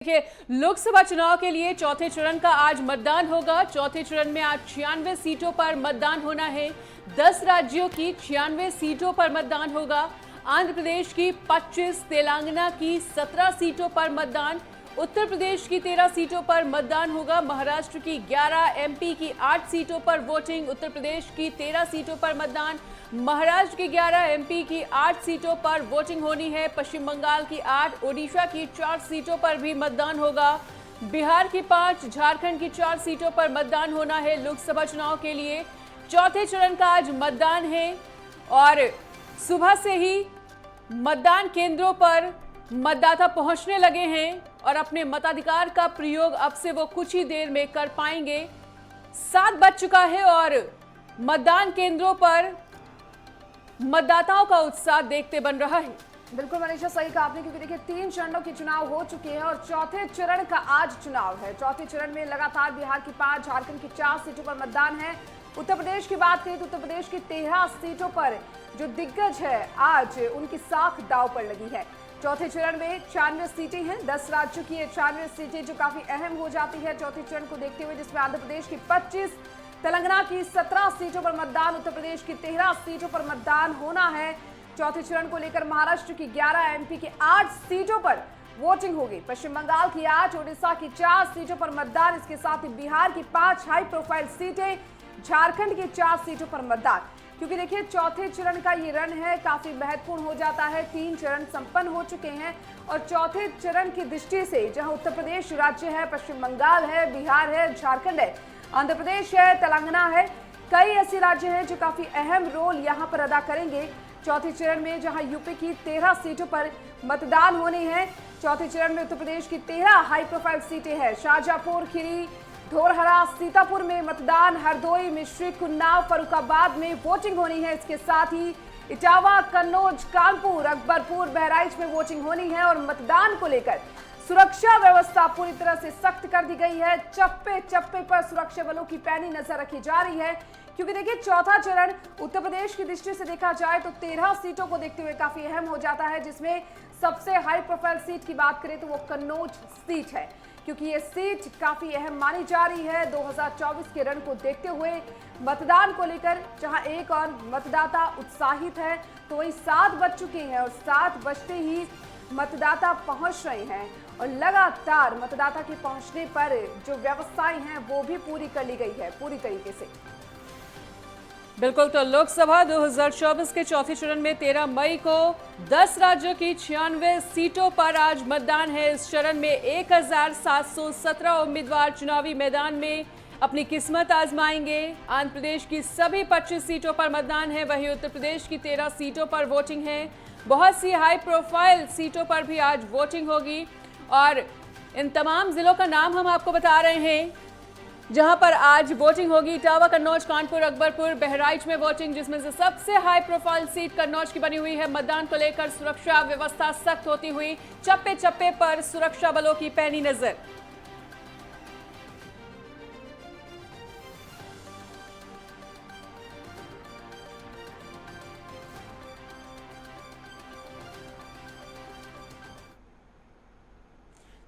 देखिए, लोकसभा चुनाव के लिए चौथे चरण का आज मतदान होगा। चौथे चरण में आज 96 सीटों पर मतदान होना है। 10 राज्यों की 96 सीटों पर मतदान होगा। आंध्र प्रदेश की 25, तेलंगाना की 17 सीटों पर मतदान, उत्तर प्रदेश की 13 सीटों पर मतदान होगा। महाराष्ट्र की 11, एमपी की 8 सीटों पर वोटिंग, उत्तर प्रदेश की 13 सीटों पर मतदान, महाराष्ट्र की 11, एमपी की 8 सीटों पर वोटिंग होनी है। पश्चिम बंगाल की 8, ओडिशा की 4 सीटों पर भी मतदान होगा। बिहार की 5, झारखंड की 4 सीटों पर मतदान होना है। लोकसभा चुनाव के लिए चौथे चरण का आज मतदान है और सुबह से ही मतदान केंद्रों पर मतदाता पहुंचने लगे हैं और अपने मताधिकार का प्रयोग अब से वो कुछ ही देर में कर पाएंगे। 7 बज चुका है और मतदान केंद्रों पर मतदाताओं का उत्साह देखते बन रहा है। बिल्कुल मनीषा, सही कहा आपने, क्योंकि देखिए 3 चरणों के चुनाव हो चुके हैं और चौथे चरण का आज चुनाव है। चौथे चरण में लगातार बिहार की 5, झारखंड की 4 सीटों पर मतदान है। उत्तर प्रदेश की बात करें तो उत्तर प्रदेश की 13 सीटों पर जो दिग्गज है आज उनकी साख दांव पर लगी है। चौथे चरण में 96 सीटें हैं, 10 राज्यों की 96 सीटें जो काफी अहम हो जाती है चौथे चरण को देखते हुए, जिसमें आंध्र प्रदेश की 25, तेलंगाना की 17 सीटों पर मतदान, उत्तर प्रदेश की 13 सीटों पर मतदान होना है। चौथे चरण को लेकर महाराष्ट्र की 11, एमपी की 8 सीटों पर वोटिंग होगी। पश्चिम बंगाल की 8, ओडिशा की 4 सीटों पर मतदान, इसके साथ ही बिहार की 5 हाई प्रोफाइल सीटें, झारखंड की 4 सीटों पर मतदान। क्योंकि देखिए चौथे चरण का ये रण है काफी महत्वपूर्ण हो जाता है। 3 चरण संपन्न हो चुके हैं और चौथे चरण की दृष्टि से जहां उत्तर प्रदेश राज्य है, पश्चिम बंगाल है, बिहार है, झारखंड है, आंध्र प्रदेश है, तेलंगाना है, कई ऐसे राज्य हैं जो काफी अहम रोल यहां पर अदा करेंगे चौथे चरण में। जहां यूपी की 13 सीटों पर मतदान होने हैं। चौथे चरण में उत्तर प्रदेश की 13 हाई प्रोफाइल सीटें हैं। शाहजहांपुर, खीरी, धौरहरा, सीतापुर में मतदान, हरदोई, मिश्रिख, उन्नाव, फर्रुखाबाद में वोटिंग होनी है। इसके साथ ही इटावा, कन्नौज, कानपुर, अकबरपुर, बहराइच में वोटिंग होनी है और मतदान को लेकर सुरक्षा व्यवस्था पूरी तरह से सख्त कर दी गई है। चप्पे चप्पे पर सुरक्षा बलों की पैनी नजर रखी जा रही है, क्योंकि देखिए चौथा चरण उत्तर प्रदेश की दृष्टि से देखा जाए तो 13 सीटों को देखते हुए काफी अहम हो जाता है, जिसमें सबसे हाई प्रोफाइल सीट की बात करें तो वो कन्नौज सीट है, क्योंकि ये सीट काफी अहम मानी जा रही है 2024 के रण को देखते हुए। मतदान को लेकर जहां एक और मतदाता उत्साहित है तो वही 7 बज चुके हैं और 7 बजते ही मतदाता पहुंच रहे हैं और लगातार मतदाता के पहुंचने पर जो व्यवस्थाएं हैं वो भी पूरी कर ली गई है पूरी तरीके से। बिल्कुल, तो लोकसभा 2024 के चौथे चरण में 13 मई को 10 राज्यों की 96 सीटों पर आज मतदान है। इस चरण में 1717 उम्मीदवार चुनावी मैदान में अपनी किस्मत आजमाएंगे। आंध्र प्रदेश की सभी 25 सीटों पर मतदान है, वहीं उत्तर प्रदेश की 13 सीटों पर वोटिंग है। बहुत सी हाई प्रोफाइल सीटों पर भी आज वोटिंग होगी और इन तमाम जिलों का नाम हम आपको बता रहे हैं जहां पर आज वोटिंग होगी। इटावा, कन्नौज, कानपुर, अकबरपुर, बहराइच में वोटिंग, जिसमें से सबसे हाई प्रोफाइल सीट कन्नौज की बनी हुई है। मतदान को लेकर सुरक्षा व्यवस्था सख्त होती हुई चप्पे चप्पे पर सुरक्षा बलों की पैनी नजर।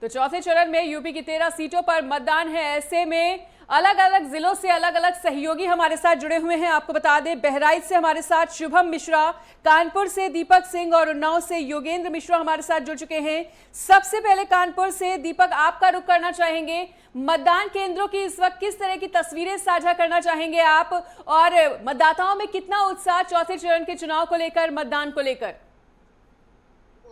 तो चौथे चरण में यूपी की 13 सीटों पर मतदान है। ऐसे में अलग अलग जिलों से अलग अलग सहयोगी हमारे साथ जुड़े हुए हैं। आपको बता दें, बहराइच से हमारे साथ शुभम मिश्रा, कानपुर से दीपक सिंह और उन्नाव से योगेंद्र मिश्रा हमारे साथ जुड़ चुके हैं। सबसे पहले कानपुर से दीपक, आपका रुख करना चाहेंगे। मतदान केंद्रों की इस वक्त किस तरह की तस्वीरें साझा करना चाहेंगे आप, और मतदाताओं में कितना उत्साह चौथे चरण के चुनाव को लेकर, मतदान को लेकर?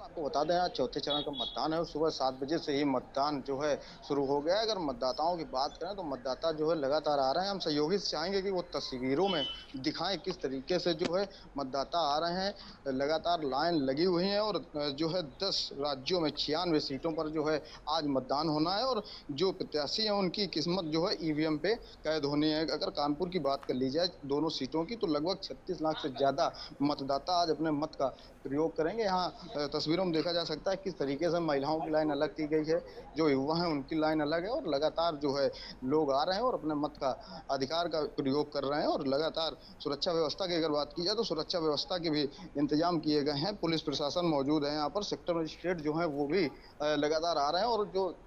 आपको बता दें, आज चौथे चरण का मतदान है और सुबह 7 बजे से ही मतदान जो है शुरू हो गया है। अगर मतदाताओं की बात करें तो मतदाता जो है लगातार आ रहे हैं। हम सहयोगी से चाहेंगे कि वो तस्वीरों में दिखाएं किस तरीके से जो है मतदाता आ रहे हैं। लगातार लाइन लगी हुई है और जो है 10 राज्यों में 96 सीटों पर जो है आज मतदान होना है और जो प्रत्याशी हैं उनकी किस्मत जो है ईवीएम पे कैद होनी है। अगर कानपुर की बात कर ली जाए दोनों सीटों की, तो लगभग 36 लाख से ज़्यादा मतदाता आज अपने मत का प्रयोग करेंगे। यहाँ तस्वीरों तस्वीरों में देखा जा सकता है किस तरीके से महिलाओं की लाइन अलग की गई है, जो युवा हैं उनकी लाइन अलग है और लगातार जो है लोग आ रहे हैं और अपने मत का अधिकार का प्रयोग कर रहे हैं। और लगातार सुरक्षा व्यवस्था की अगर बात की जाए तो सुरक्षा व्यवस्था के भी इंतजाम किए गए हैं। पुलिस प्रशासन मौजूद है यहाँ पर, सेक्टर मजिस्ट्रेट जो है वो भी लगातार आ रहे हैं और जो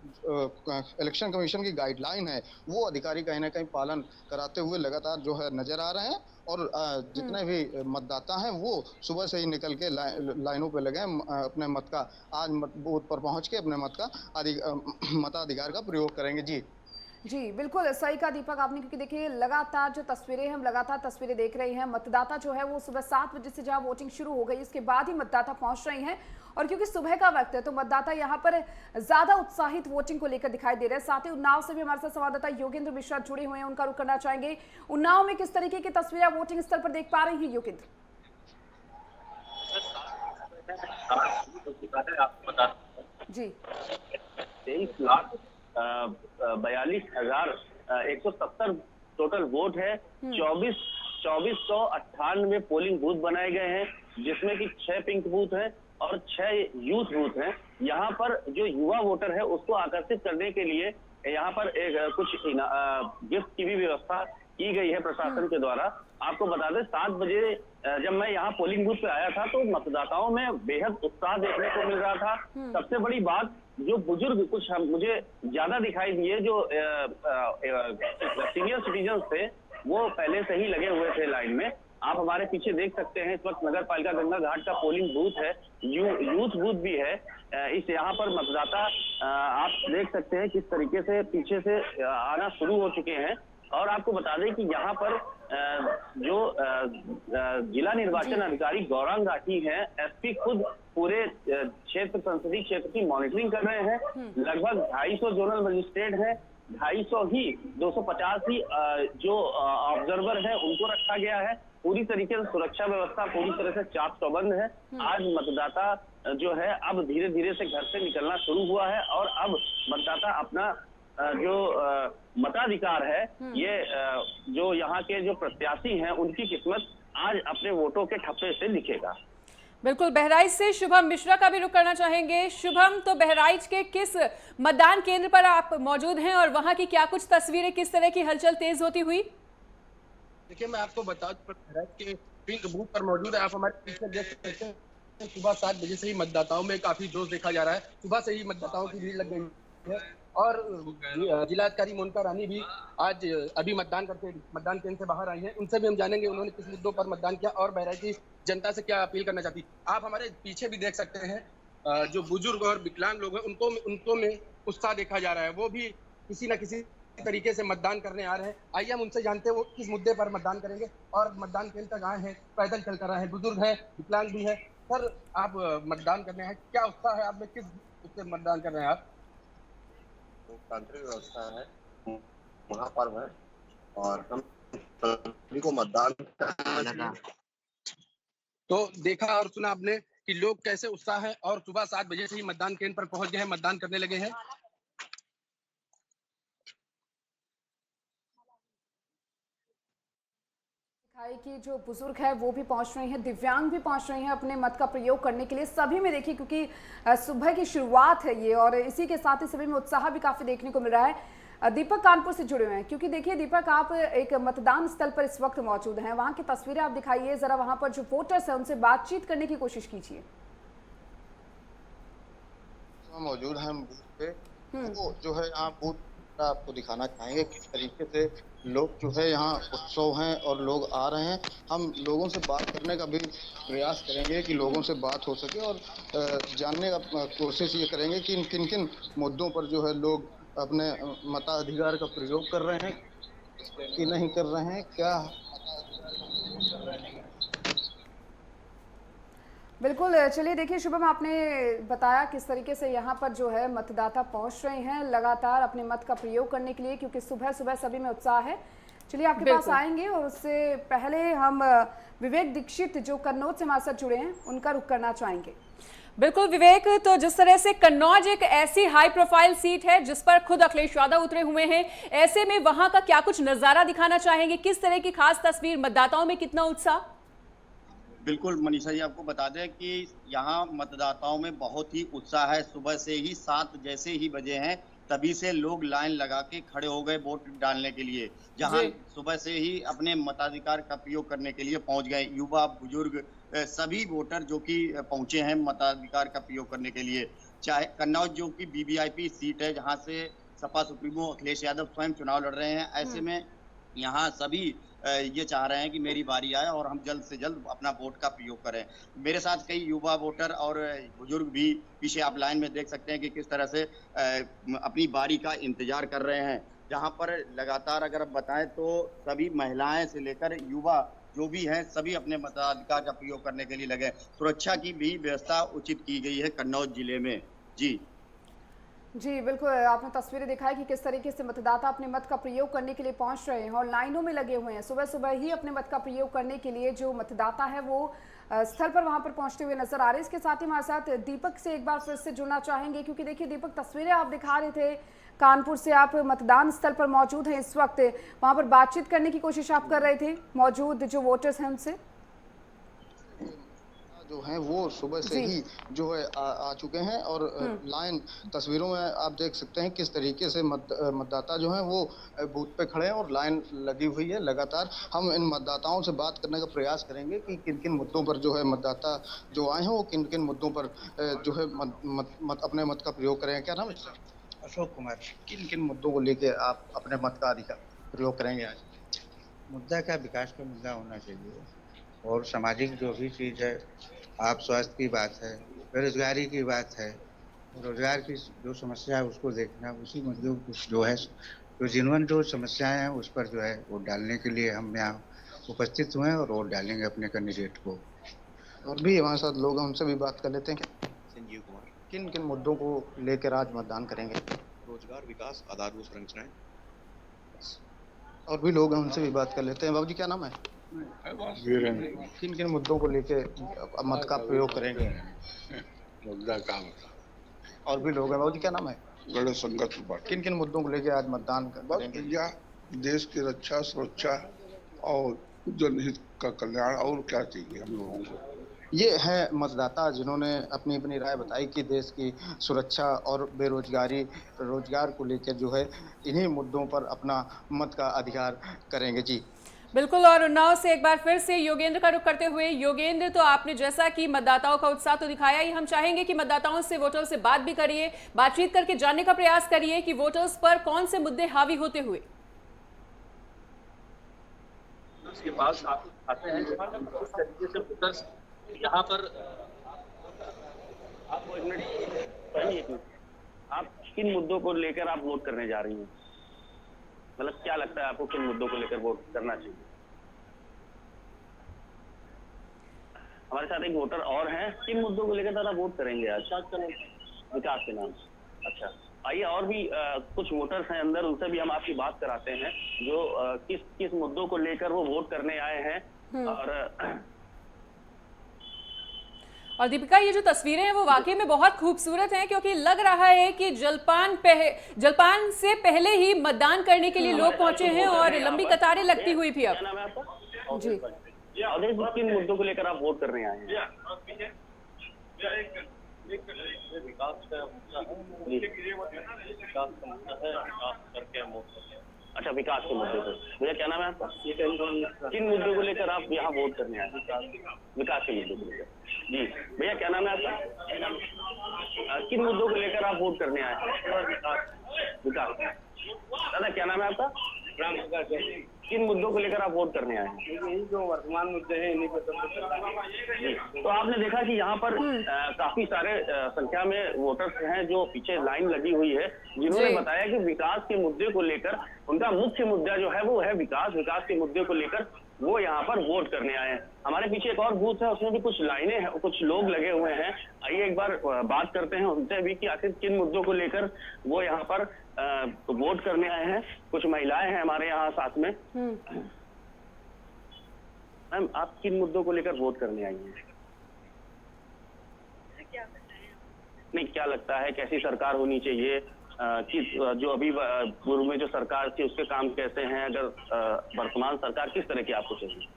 इलेक्शन कमीशन की गाइडलाइन है वो अधिकारी कहीं ना कहीं पालन कराते हुए लगातार जो है नजर आ रहे हैं। और जितने भी मतदाता हैं वो सुबह से ही निकल के लाइनों पे लगे हैं, अपने मत का आज बूथ पर पहुंच के अपने मत का मताधिकार का प्रयोग करेंगे। जी जी बिल्कुल सही कहा दीपक आपने, क्योंकि देखिए लगातार जो तस्वीरें हम लगातार तस्वीरें देख रहे हैं। मतदाता जो है वो सुबह 7 बजे से जहां वोटिंग शुरू हो गई उसके बाद ही मतदाता पहुंच रहे हैं, और क्योंकि सुबह का वक्त है तो मतदाता यहां पर ज्यादा उत्साहित वोटिंग को लेकर दिखाई दे रहे हैं। साथ ही उन्नाव से भी हमारे साथ संवाददाता योगेंद्र मिश्रा जुड़े हुए हैं, उनका रुख करना चाहेंगे। उन्नाव में किस तरीके की तस्वीरें वोटिंग स्थल पर देख पा रही हैं योगेंद्र? जी 23,42,170 टोटल वोट है। 2498 पोलिंग बूथ बनाए गए हैं, जिसमें कि 6 पिंक बूथ हैं और 6 यूथ बूथ हैं। यहाँ पर जो युवा वोटर है उसको आकर्षित करने के लिए यहाँ पर कुछ गिफ्ट की भी व्यवस्था की गई है प्रशासन के द्वारा। आपको बता दें 7 बजे जब मैं यहाँ पोलिंग बूथ पे आया था तो मतदाताओं में बेहद उत्साह देखने को मिल रहा था। सबसे बड़ी बात, जो बुजुर्ग कुछ मुझे ज्यादा दिखाई दिए, जो सीनियर सिटीजन थे वो पहले से ही लगे हुए थे लाइन में। आप हमारे पीछे देख सकते हैं, इस वक्त नगर पालिका गंगा घाट का पोलिंग बूथ है, यूथ बूथ भी है। इस यहाँ पर मतदाता आप देख सकते हैं किस तरीके से पीछे से आना शुरू हो चुके हैं। और आपको बता दें कि यहाँ पर जो जिला निर्वाचन अधिकारी गौरांग राठी हैं, एसपी खुद पूरे क्षेत्र संसदीय क्षेत्र की मॉनिटरिंग कर रहे हैं। लगभग 250 जोनल मजिस्ट्रेट हैं, 250 ही जो ऑब्जर्वर है उनको रखा गया है। पूरी तरीके से सुरक्षा व्यवस्था पूरी तरह से चाक चौबंद है। आज मतदाता जो है अब धीरे धीरे से घर से निकलना शुरू हुआ है और अब मतदाता अपना जो मताधिकार है, ये जो यहाँ के जो प्रत्याशी हैं उनकी किस्मत आज अपने वोटों के ठप्पे से लिखेगा। बिल्कुल, बहराइच से शुभम मिश्रा का भी रुख करना चाहेंगे। शुभम, तो बहराइच के किस मतदान केंद्र पर आप मौजूद हैं और वहां की क्या कुछ तस्वीरें, किस तरह की हलचल तेज होती हुई? देखिए, मैं आपको बता दूं, बहराइच के पिंक बूथ पर मौजूद है। आप हमारे पीछे देख सकते हैं, सुबह 7 बजे से ही मतदाताओं में काफी जोश देखा जा रहा है। सुबह से ही मतदाताओं की भीड़ लग गई है और जिलाधिकारी मोनिका रानी भी आज अभी मतदान केंद्र से बाहर आई हैं। उनसे भी हम जानेंगे उन्होंने किस मुद्दों पर मतदान किया और बहराइच की जनता से क्या अपील करना चाहती। आप हमारे पीछे भी देख सकते हैं, जो बुजुर्ग और विकलांग लोग हैं उनको में उत्साह देखा जा रहा है। वो भी किसी न किसी तरीके से मतदान करने आ रहे हैं। आइए हम उनसे जानते हैं वो किस मुद्दे पर मतदान करेंगे और मतदान केंद्र तक आए हैं, पैदल चल कर आए हैं, बुजुर्ग हैं, विकलांग भी है। सर, आप मतदान करने हैं, क्या उत्साह है आप में, किस उससे मतदान कर रहे हैं आप? लोकतांत्रिक व्यवस्था है, महापर्व है और हम सभी को मतदान करना। तो देखा और सुना आपने कि लोग कैसे उत्साह है और सुबह 7 बजे से ही मतदान केंद्र पर पहुंच गए हैं, मतदान करने लगे हैं। कि जो बुजुर्ग है वो भी पहुंच रहे हैं, दिव्यांग भी पहुंच रहे हैं अपने मत का प्रयोग करने के लिए। सभी में देखिए, क्योंकि सुबह की शुरुआत है ये और इसी के साथ ही सभी में उत्साह भी काफी देखने को मिल रहा है। दीपक कानपुर से जुड़े हुए हैं, क्योंकि देखिए दीपक, आप एक मतदान स्थल पर इस वक्त मौजूद हैं, वहां की तस्वीरें आप दिखाइए जरा। वहां पर जो वोटर्स है उनसे बातचीत करने की कोशिश कीजिए। मौजूद है बूथ पे, तो जो है यहाँ बूथ आपको दिखाना चाहेंगे किस तरीके से लोग जो है यहाँ उत्सव हैं और लोग आ रहे हैं। हम लोगों से बात करने का भी प्रयास करेंगे कि लोगों से बात हो सके और जानने का कोशिश ये करेंगे कि किन किन मुद्दों पर जो है लोग अपने मताधिकार का प्रयोग कर रहे हैं कि नहीं कर रहे हैं, क्या। बिल्कुल, चलिए देखिए शुभम, आपने बताया किस तरीके से यहाँ पर जो है मतदाता पहुँच रहे हैं लगातार अपने मत का प्रयोग करने के लिए, क्योंकि सुबह सुबह सभी में उत्साह है। चलिए आपके पास आएंगे और उससे पहले हम विवेक दीक्षित जो कन्नौज से हमारे साथ जुड़े हैं उनका रुख करना चाहेंगे। बिल्कुल विवेक, तो जिस तरह से कन्नौज एक ऐसी हाई प्रोफाइल सीट है जिस पर खुद अखिलेश यादव उतरे हुए हैं, ऐसे में वहां का क्या कुछ नजारा दिखाना चाहेंगे? किस तरह की खास तस्वीर, मतदाताओं में कितना उत्साह? बिल्कुल मनीषा जी, आपको बता दें कि यहाँ मतदाताओं में बहुत ही उत्साह है। सुबह से ही 7 जैसे ही बजे हैं, तभी से लोग लाइन लगा के खड़े हो गए वोट डालने के लिए। जहाँ जी सुबह से ही अपने मताधिकार का प्रयोग करने के लिए पहुंच गए युवा, बुजुर्ग, सभी वोटर जो कि पहुंचे हैं मताधिकार का प्रयोग करने के लिए। चाहे कन्नौज जो कि वीवीआईपी सीट है, जहाँ से सपा सुप्रीमो अखिलेश यादव स्वयं चुनाव लड़ रहे हैं, ऐसे में यहाँ सभी ये चाह रहे हैं कि मेरी बारी आए और हम जल्द से जल्द अपना वोट का प्रयोग करें। मेरे साथ कई युवा वोटर और बुजुर्ग भी पीछे आप लाइन में देख सकते हैं कि किस तरह से अपनी बारी का इंतजार कर रहे हैं। जहां पर लगातार अगर आप बताएं तो सभी महिलाएं से लेकर युवा जो भी हैं सभी अपने मताधिकार का प्रयोग करने के लिए लगे। सुरक्षा की भी व्यवस्था उचित की गई है कन्नौज जिले में। जी जी बिल्कुल, आपने तस्वीरें दिखाई कि किस तरीके से मतदाता अपने मत का प्रयोग करने के लिए पहुंच रहे हैं और लाइनों में लगे हुए हैं। सुबह सुबह ही अपने मत का प्रयोग करने के लिए जो मतदाता है वो स्थल पर वहां पर पहुंचते हुए नजर आ रहे हैं। इसके साथ ही हमारे साथ दीपक से एक बार फिर से जुड़ना चाहेंगे, क्योंकि देखिए दीपक, तस्वीरें आप दिखा रहे थे कानपुर से, आप मतदान स्थल पर मौजूद हैं इस वक्त, वहां पर बातचीत करने की कोशिश आप कर रहे थे मौजूद जो वोटर्स हैं उनसे। जो हैं वो सुबह से ही जो है आ चुके हैं और लाइन तस्वीरों में आप देख सकते हैं किस तरीके से मतदाता जो हैं वो बूथ पे खड़े हैं और लाइन लगी हुई है लगातार। हम इन मतदाताओं से बात करने का प्रयास करेंगे कि किन किन मुद्दों पर जो है मतदाता जो आए हैं वो किन किन मुद्दों पर जो है अपने मत का प्रयोग करेंगे। क्या नाम है सर? अशोक कुमार। किन किन मुद्दों को लेके आप अपने मत का अधिकार प्रयोग करेंगे आज? मुद्दा का विकास का मुद्दा होना चाहिए और सामाजिक जो भी चीज़ है, आप स्वास्थ्य की बात है, बेरोजगारी की बात है, रोजगार की जो समस्या है उसको देखना, उसी मुद्दों को जो है जो जिनवन जो समस्याएं हैं उस पर जो है वोट डालने के लिए हम यहाँ उपस्थित हुए हैं और वोट डालेंगे अपने कैंडिडेट को। और भी हमारे साथ लोग हैं, उनसे भी बात कर लेते हैं। क्या संजीव कुमार। किन किन मुद्दों को लेकर आज मतदान करेंगे? रोजगार, विकास, आधारभूत संरचनाएं। और भी लोग हैं, उनसे भी बात कर लेते हैं। बाबू जी क्या नाम है? किन किन मुद्दों को लेके मत का प्रयोग करेंगे? मुद्दा काम और भी लोग हैं। बाबू जी क्या नाम है? गणेश शंकर त्रिपाठी। किन किन मुद्दों को लेके आज मतदान करेंगे? देश की रक्षा, सुरक्षा और जनहित का कल्याण, और क्या चाहिए हम लोगों को। ये है मतदाता जिन्होंने अपनी अपनी राय बताई कि देश की सुरक्षा और बेरोजगारी, रोजगार को लेकर जो है इन्हीं मुद्दों पर अपना मत का अधिकार करेंगे। जी बिल्कुल। और उन्नाव से एक बार फिर से योगेंद्र का रुख करते हुए, योगेंद्र, तो आपने जैसा कि मतदाताओं का उत्साह तो दिखाया ही, हम चाहेंगे कि मतदाताओं से, वोटर्स से बात भी करिए, बातचीत करके जानने का प्रयास करिए कि वोटर्स पर कौन से मुद्दे हावी होते हुए उसके पास आते हैं। इस तरीके से वोटर्स यहाँ पर आपको एक मिनट, आप किन मुद्दों को लेकर आप वोट करने जा रही हैं? मतलब क्या लगता है आपको किन मुद्दों को लेकर वोट करना चाहिए? हमारे साथ एक वोटर और हैं, किन मुद्दों को लेकर दादा वोट करेंगे आज? विकास के नाम। अच्छा, आइए और भी कुछ वोटर्स हैं अंदर, उनसे भी हम आपकी बात कराते हैं जो किस किस मुद्दों को लेकर वो वोट करने आए हैं। और दीपिका, ये जो तस्वीरें हैं वो वाकई में बहुत खूबसूरत हैं, क्योंकि लग रहा है कि जलपान से पहले ही मतदान करने के लिए लोग पहुंचे हैं और लंबी कतारें लगती हुई थी। अब क्या नाम है आपका? जी, और किन मुद्दों को लेकर आप वोट करने आए हैं? विकास का मुद्दा है, अच्छा, विकास के मुद्दे पर। भैया क्या नाम है आपका? किन मुद्दों को लेकर आप यहाँ वोट करने आए? विकास के मुद्दों को लेकर। जी भैया क्या नाम है आपका? किन मुद्दों को लेकर आप वोट करने आए? विकास। दादा क्या नाम है आपका? किन मुद्दों को लेकर आप वोट करने आए हैं? यही जो वर्तमान मुद्दे हैं इन्हीं पर। तो आपने देखा कि यहाँ पर काफी सारे संख्या में वोटर्स हैं जो पीछे लाइन लगी हुई है, जिन्होंने बताया कि विकास के मुद्दे को लेकर उनका मुख्य मुद्दा जो है वो है विकास के मुद्दे को लेकर वो यहाँ पर वोट करने आए हैं। हमारे पीछे एक और बूथ है, उसमें भी कुछ लाइनें हैं, कुछ लोग लगे हुए हैं। आइए एक बार बात करते हैं उनसे भी कि आखिर किन मुद्दों को लेकर वो यहाँ पर वोट करने आए हैं। कुछ महिलाएं हैं हमारे यहाँ साथ में। मैम, आप किन मुद्दों को लेकर वोट करने आई हैं? नहीं, क्या लगता है कैसी सरकार होनी चाहिए? किस जो अभी पूर्व में जो सरकार थी उसके काम कैसे हैं? अगर वर्तमान सरकार किस तरह की आपको चाहिए?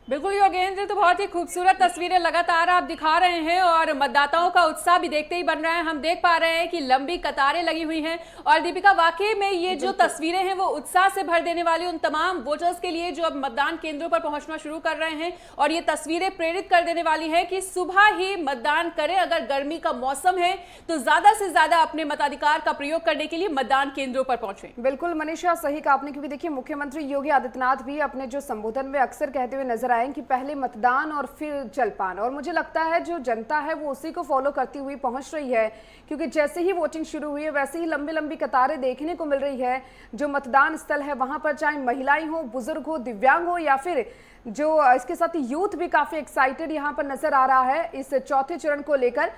बिल्कुल योगेंद्र, तो बहुत ही खूबसूरत तस्वीरें लगातार आप दिखा रहे हैं और मतदाताओं का उत्साह भी देखते ही बन रहा है। हम देख पा रहे हैं कि लंबी कतारें लगी हुई हैं और दीपिका, वाकई में ये जो तस्वीरें हैं वो उत्साह से भर देने वाली उन तमाम वोटर्स के लिए जो अब मतदान केंद्रों पर पहुंचना शुरू कर रहे हैं। और ये तस्वीरें प्रेरित कर देने वाली है कि सुबह ही मतदान करें। अगर गर्मी का मौसम है तो ज्यादा से ज्यादा अपने मताधिकार का प्रयोग करने के लिए मतदान केंद्रों पर पहुंचे। बिल्कुल मनीषा, सही कहा आपने, क्योंकि देखिए मुख्यमंत्री योगी आदित्यनाथ भी अपने जो संबोधन में अक्सर कहते हुए नजर आए कि पहले मतदान और फिर जलपान, और मुझे लगता है जो जनता है वो उसी को फॉलो करती हुई पहुंच रही है, क्योंकि जैसे ही वोटिंग शुरू हुई है वैसे ही लंबी लंबी कतारें देखने को मिल रही है। जो मतदान स्थल है वहां पर चाहे महिलाएं हो, बुजुर्ग हो, दिव्यांग हो या फिर जो इसके साथ ही यूथ भी काफी एक्साइटेड यहाँ पर नजर आ रहा है इस चौथे चरण को लेकर।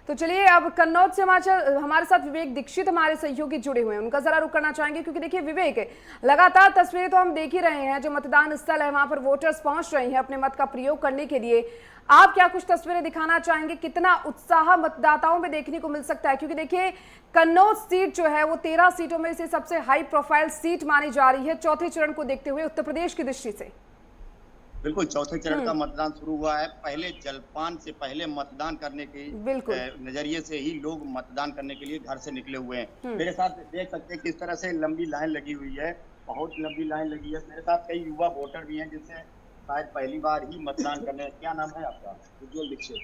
तो चलिए अब कन्नौज से हमारे साथ विवेक दीक्षित हमारे सहयोगी जुड़े हुए हैं, उनका जरा रुक करना चाहेंगे, क्योंकि देखिए विवेक, लगातार तस्वीरें तो हम देख ही रहे हैं, जो मतदान स्थल है वहां पर वोटर्स पहुंच रहे हैं अपने मत का प्रयोग करने के लिए। आप क्या कुछ तस्वीरें दिखाना चाहेंगे, कितना उत्साह मतदाताओं में देखने को मिल सकता है? क्योंकि देखिए कन्नौज सीट जो है वो 13 सीटों में से सबसे हाई प्रोफाइल सीट मानी जा रही है चौथे चरण को देखते हुए उत्तर प्रदेश की दृष्टि से। बिल्कुल, चौथे चरण का मतदान शुरू हुआ है। पहले जलपान से पहले मतदान करने के नजरिए से ही लोग मतदान करने के लिए घर से निकले हुए हैं। मेरे साथ देख सकते हैं किस तरह से लंबी लाइन लगी हुई है, बहुत लंबी लाइन लगी है। मेरे साथ कई युवा वोटर भी हैं जिनसे शायद पहली बार ही मतदान करने। क्या नाम है आपका? उज्जवल दीक्षित।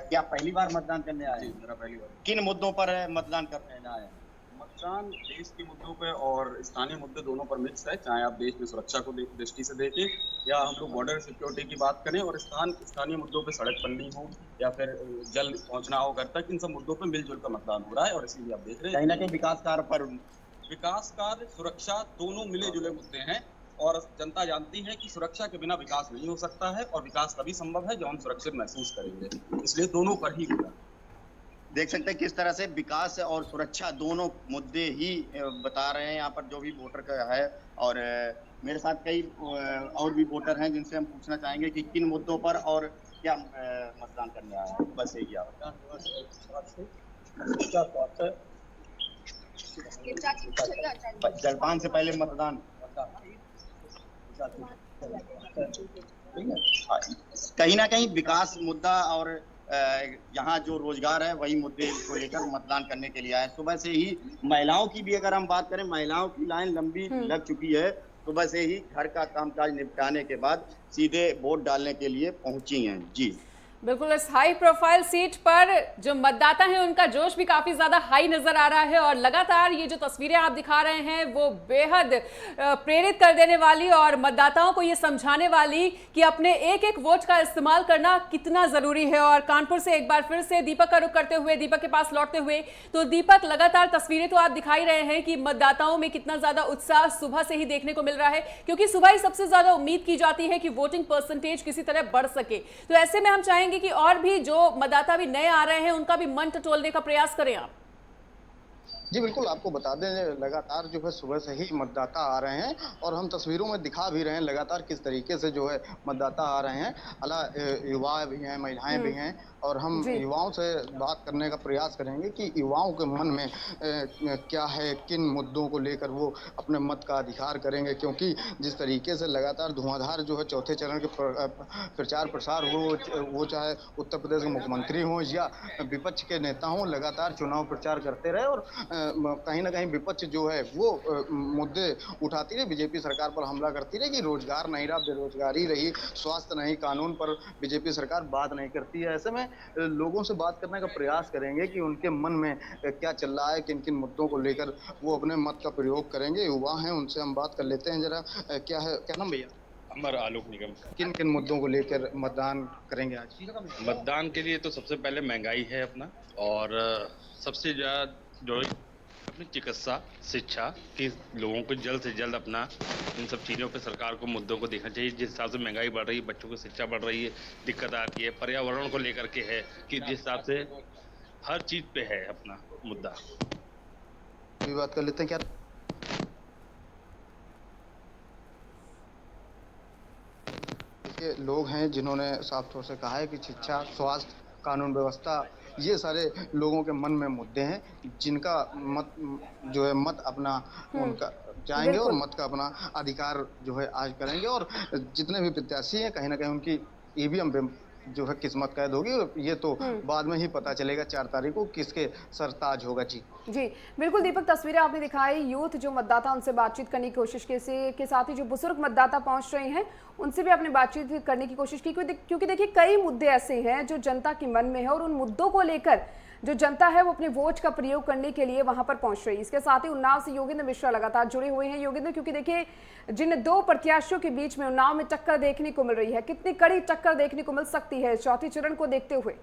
क्या पहली बार मतदान करने आए? मेरा पहली बार। किन मुद्दों पर मतदान करने आए? मतदान देश के मुद्दों पे और स्थानीय मुद्दे दोनों पर मिक्स है, चाहे आप देश में सुरक्षा को दृष्टि से देखें या हम लोग बॉर्डर सिक्योरिटी की बात करें और स्थानीय मुद्दों पे सड़क बननी हो या फिर जल पहुंचना हो घर तक, इन सब मुद्दों पे मिलजुल कर मतदान हो रहा है। और इसलिए आप देख रहे हैं कहीं ना कहीं विकास कार्य सुरक्षा दोनों मिले जुले मुद्दे हैं और जनता जानती है कि सुरक्षा के बिना विकास नहीं हो सकता है और विकास तभी संभव है जब हम सुरक्षित महसूस करेंगे, इसलिए दोनों पर ही होगा। देख सकते हैं किस तरह से विकास और सुरक्षा दोनों मुद्दे ही बता रहे हैं यहाँ पर जो भी वोटर का है। और मेरे साथ कई और भी वोटर हैं जिनसे हम पूछना चाहेंगे कि किन मुद्दों पर और क्या मतदान करने आया है। बस यही जलपान से पहले मतदान। कहीं ना कहीं विकास मुद्दा और यहाँ जो रोजगार है वही मुद्दे को लेकर मतदान करने के लिए आए। सुबह से ही महिलाओं की भी अगर हम बात करें, महिलाओं की लाइन लंबी लग चुकी है। सुबह से ही घर का कामकाज निपटाने के बाद सीधे वोट डालने के लिए पहुंची हैं। जी बिल्कुल, इस हाई प्रोफाइल सीट पर जो मतदाता हैं उनका जोश भी काफी ज्यादा हाई नजर आ रहा है और लगातार ये जो तस्वीरें आप दिखा रहे हैं वो बेहद प्रेरित कर देने वाली और मतदाताओं को ये समझाने वाली कि अपने एक एक वोट का इस्तेमाल करना कितना जरूरी है। और कानपुर से एक बार फिर से दीपक का रुख करते हुए, दीपक के पास लौटते हुए, तो दीपक, लगातार तस्वीरें तो आप दिखाई रहे हैं कि मतदाताओं में कितना ज्यादा उत्साह सुबह से ही देखने को मिल रहा है, क्योंकि सुबह ही सबसे ज्यादा उम्मीद की जाती है कि वोटिंग परसेंटेज किसी तरह बढ़ सके। तो ऐसे में हम चाहेंगे कि और भी जो मतदाता भी नए आ रहे हैं उनका भी मन टटोलने का प्रयास करें आप। जी बिल्कुल, आपको बता दें लगातार जो है सुबह से ही मतदाता आ रहे हैं और हम तस्वीरों में दिखा भी रहे हैं लगातार किस तरीके से जो है मतदाता आ रहे हैं। हालांकि युवा भी हैं, महिलाएं भी हैं और हम युवाओं से बात करने का प्रयास करेंगे कि युवाओं के मन में क्या है, किन मुद्दों को लेकर वो अपने मत का अधिकार करेंगे। क्योंकि जिस तरीके से लगातार धुआंधार जो है चौथे चरण के प्रचार प्रसार हो, वो चाहे उत्तर प्रदेश के मुख्यमंत्री हों या विपक्ष के नेता हों, लगातार चुनाव प्रचार करते रहे और कहीं ना कहीं विपक्ष जो है वो मुद्दे उठाती रही, बीजेपी सरकार पर हमला करती रही कि रोजगार नहीं रहा, बेरोजगारी रही, स्वास्थ्य नहीं, कानून पर बीजेपी सरकार बात नहीं करती है। ऐसे में लोगों से बात करने का प्रयास करेंगे कि उनके मन में क्या चल रहा है, किन किन मुद्दों को लेकर वो अपने मत का प्रयोग करेंगे। युवा हैं, उनसे हम बात कर लेते हैं जरा। क्या है, क्या नाम भैया? अमर आलोक निगम। किन किन मुद्दों को लेकर मतदान करेंगे आज? मतदान के लिए तो सबसे पहले महंगाई है अपना, और सबसे ज्यादा जो अपनी चिकित्सा, शिक्षा की लोगों को जल्द से जल्द अपना इन सब चीज़ों पे सरकार को मुद्दों को देखना चाहिए। जिस हिसाब से महंगाई बढ़ रही है, बच्चों की शिक्षा बढ़ रही है, दिक्कत आ रही है, पर्यावरण को लेकर के है कि जिस हिसाब से हर चीज़ पे है अपना मुद्दा। भी बात कर लेते हैं। क्या लोग हैं जिन्होंने साफ तौर से कहा है कि शिक्षा, स्वास्थ्य, कानून व्यवस्था, ये सारे लोगों के मन में मुद्दे हैं जिनका मत जो है मत अपना उनका जाएंगे और मत का अपना अधिकार जो है आज करेंगे। और जितने भी प्रत्याशी हैं कहीं ना कहीं उनकी ईवीएम पे जो है किस्मत कैद होगी, ये तो बाद में ही पता चलेगा 4 तारीख को किसके सरताज होगा। जी बिल्कुल दीपक, तस्वीरें आपने दिखाई, यूथ जो मतदाता उनसे बातचीत करने की कोशिश के साथ ही जो बुजुर्ग मतदाता पहुंच रहे हैं उनसे भी आपने बातचीत करने की कोशिश की, क्योंकि देखिए कई मुद्दे ऐसे हैं जो जनता के मन में है और उन मुद्दों को लेकर जो जनता है वो अपने वोट का प्रयोग करने के लिए वहां पर पहुंच रही है। इसके साथ ही उन्नाव से योगेंद्र मिश्रा लगातार जुड़े हुए हैं। योगेंद्र, क्योंकि देखिए जिन 2 प्रत्याशियों के बीच में उन्नाव में टक्कर देखने को मिल रही है, कितनी कड़ी टक्कर देखने को मिल सकती है चौथे चरण को देखते हुए?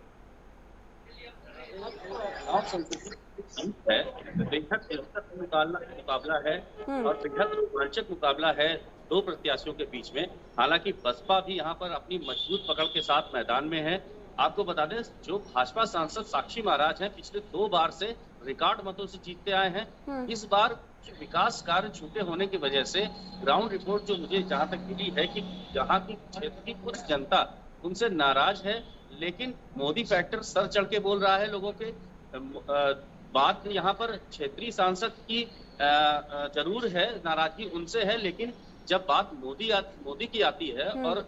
बेहद दिलचस्प मुकाबला है और बेहद रोमांचक मुकाबला है 2 प्रत्याशियों के बीच में। हालांकि बसपा भी यहाँ पर अपनी मजबूत पकड़ के साथ मैदान में है। आपको बता दें, जो भाजपा सांसद साक्षी महाराज हैं, पिछले 2 बार से रिकॉर्ड मतों से जीतते आए हैं। इस बार विकास कार्य छूटे होने की वजह से ग्राउंड रिपोर्ट जो मुझे जहां तक मिली है कि जहां की क्षेत्र की कुछ जनता उनसे नाराज है, लेकिन मोदी फैक्टर सर चढ़ के बोल रहा है लोगों के। बात यहाँ पर क्षेत्रीय सांसद की जरूर है, नाराजगी उनसे है, लेकिन जब बात मोदी की आती है और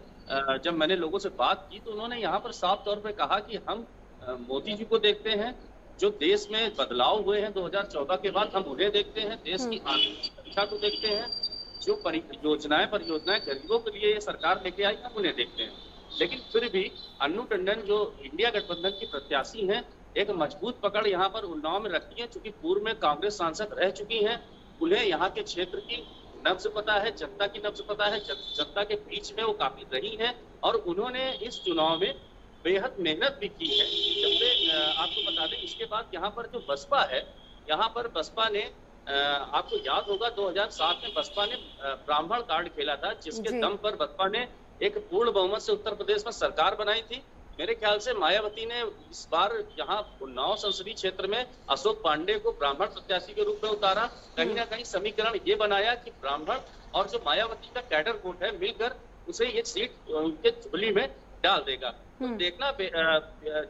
जब मैंने लोगों से बात की तो उन्होंने यहाँ पर साफ तौर पे कहा कि हम मोदी जी को देखते हैं, जो देश में बदलाव हुए हैं 2014 के बाद हम उन्हें देखते हैं, देश की आर्थिक सुरक्षा को देखते हैं, जो परियोजनाएं गरीबों के लिए ये सरकार लेके आई हम उन्हें देखते हैं। लेकिन फिर भी अन्नू टंडन जो इंडिया गठबंधन की प्रत्याशी हैं, एक मजबूत पकड़ यहाँ पर उन्नाव में रखती है, चूंकि पूर्व में कांग्रेस सांसद रह चुकी हैं, उन्हें यहाँ के क्षेत्र की नब्ज पता है, जनता की नब्ज पता है, जनता के बीच में वो काफी रही हैं और उन्होंने इस चुनाव में बेहद मेहनत भी की है। जब से आपको बता दें, इसके बाद यहाँ पर जो बसपा है, यहाँ पर बसपा ने आपको याद होगा 2007 में बसपा ने ब्राह्मण कार्ड खेला था, जिसके दम पर बसपा ने एक पूर्ण बहुमत से उत्तर प्रदेश में सरकार बनाई थी। मेरे ख्याल से मायावती ने इस बार यहाँ उन्नाव संसदीय क्षेत्र में अशोक पांडे को ब्राह्मण प्रत्याशी के रूप में उतारा। कहीं ना कहीं समीकरण ये बनाया कि ब्राह्मण और जो मायावती का कैडर वोट है मिलकर उसे ये सीट उनके झोली में डाल देगा। तो देखना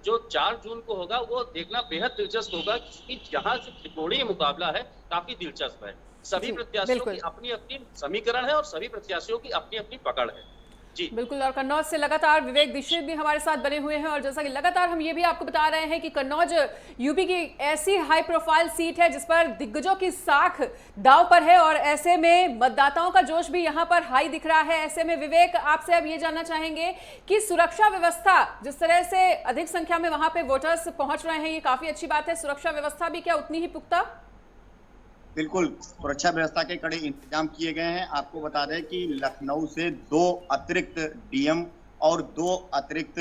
जो 4 जून को होगा वो देखना बेहद दिलचस्प होगा, क्योंकि यहाँ जो त्रिकोणीय मुकाबला है काफी दिलचस्प है। सभी प्रत्याशियों की अपनी अपनी समीकरण है और सभी प्रत्याशियों की अपनी अपनी पकड़ है। जी बिल्कुल, और कन्नौज से लगातार विवेक दीक्षित भी हमारे साथ बने हुए हैं। और जैसा कि लगातार हम ये भी आपको बता रहे हैं कि कन्नौज यूपी की ऐसी हाई प्रोफाइल सीट है जिस पर दिग्गजों की साख दांव पर है और ऐसे में मतदाताओं का जोश भी यहाँ पर हाई दिख रहा है। ऐसे में विवेक, आपसे अब ये जानना चाहेंगे कि सुरक्षा व्यवस्था जिस तरह से अधिक संख्या में वहां पे वोटर्स पहुंच रहे हैं, ये काफी अच्छी बात है। सुरक्षा व्यवस्था भी क्या उतनी ही पुख्ता? बिल्कुल, सुरक्षा व्यवस्था के कड़े इंतजाम किए गए हैं। आपको बता दें कि लखनऊ से 2 अतिरिक्त डीएम और 2 अतिरिक्त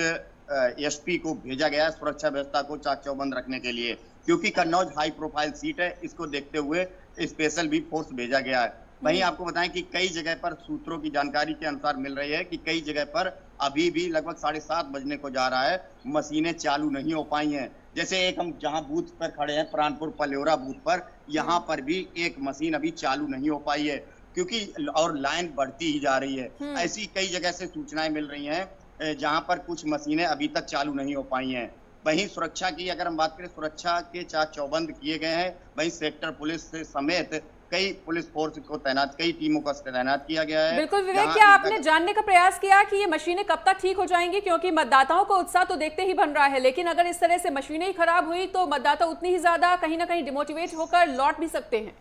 एसपी को भेजा गया है सुरक्षा व्यवस्था को चाक चौबंद रखने के लिए, क्योंकि कन्नौज हाई प्रोफाइल सीट है, इसको देखते हुए स्पेशल भी फोर्स भेजा गया है। वहीं आपको बताएं कि कई जगह पर सूत्रों की जानकारी के अनुसार मिल रही है कि कई जगह पर अभी भी लगभग 7:30 बजने को जा रहा है, मशीनें चालू नहीं हो पाई हैं। जैसे एक हम जहां बूथ पर खड़े हैं, प्राणपुर पलेौरा बूथ पर, यहाँ पर भी एक मशीन अभी चालू नहीं हो पाई है, क्योंकि और लाइन बढ़ती ही जा रही है। ऐसी कई जगह से सूचनाएं मिल रही हैं जहां पर कुछ मशीनें अभी तक चालू नहीं हो पाई हैं। वहीं सुरक्षा की अगर हम बात करें, सुरक्षा के चाक चौबंद किए गए हैं। वहीं सेक्टर पुलिस समेत कई पुलिस फोर्स को तैनात, कई टीमों का तैनात किया गया है। बिल्कुल विवेक, क्या आपने जानने का प्रयास किया कि ये मशीनें कब तक ठीक हो जाएंगी? क्योंकि मतदाताओं को उत्साह तो देखते ही बन रहा है, लेकिन अगर इस तरह से मशीनें ही खराब हुई तो मतदाता उतनी ही ज्यादा कहीं ना कहीं डिमोटिवेट होकर लौट भी सकते हैं।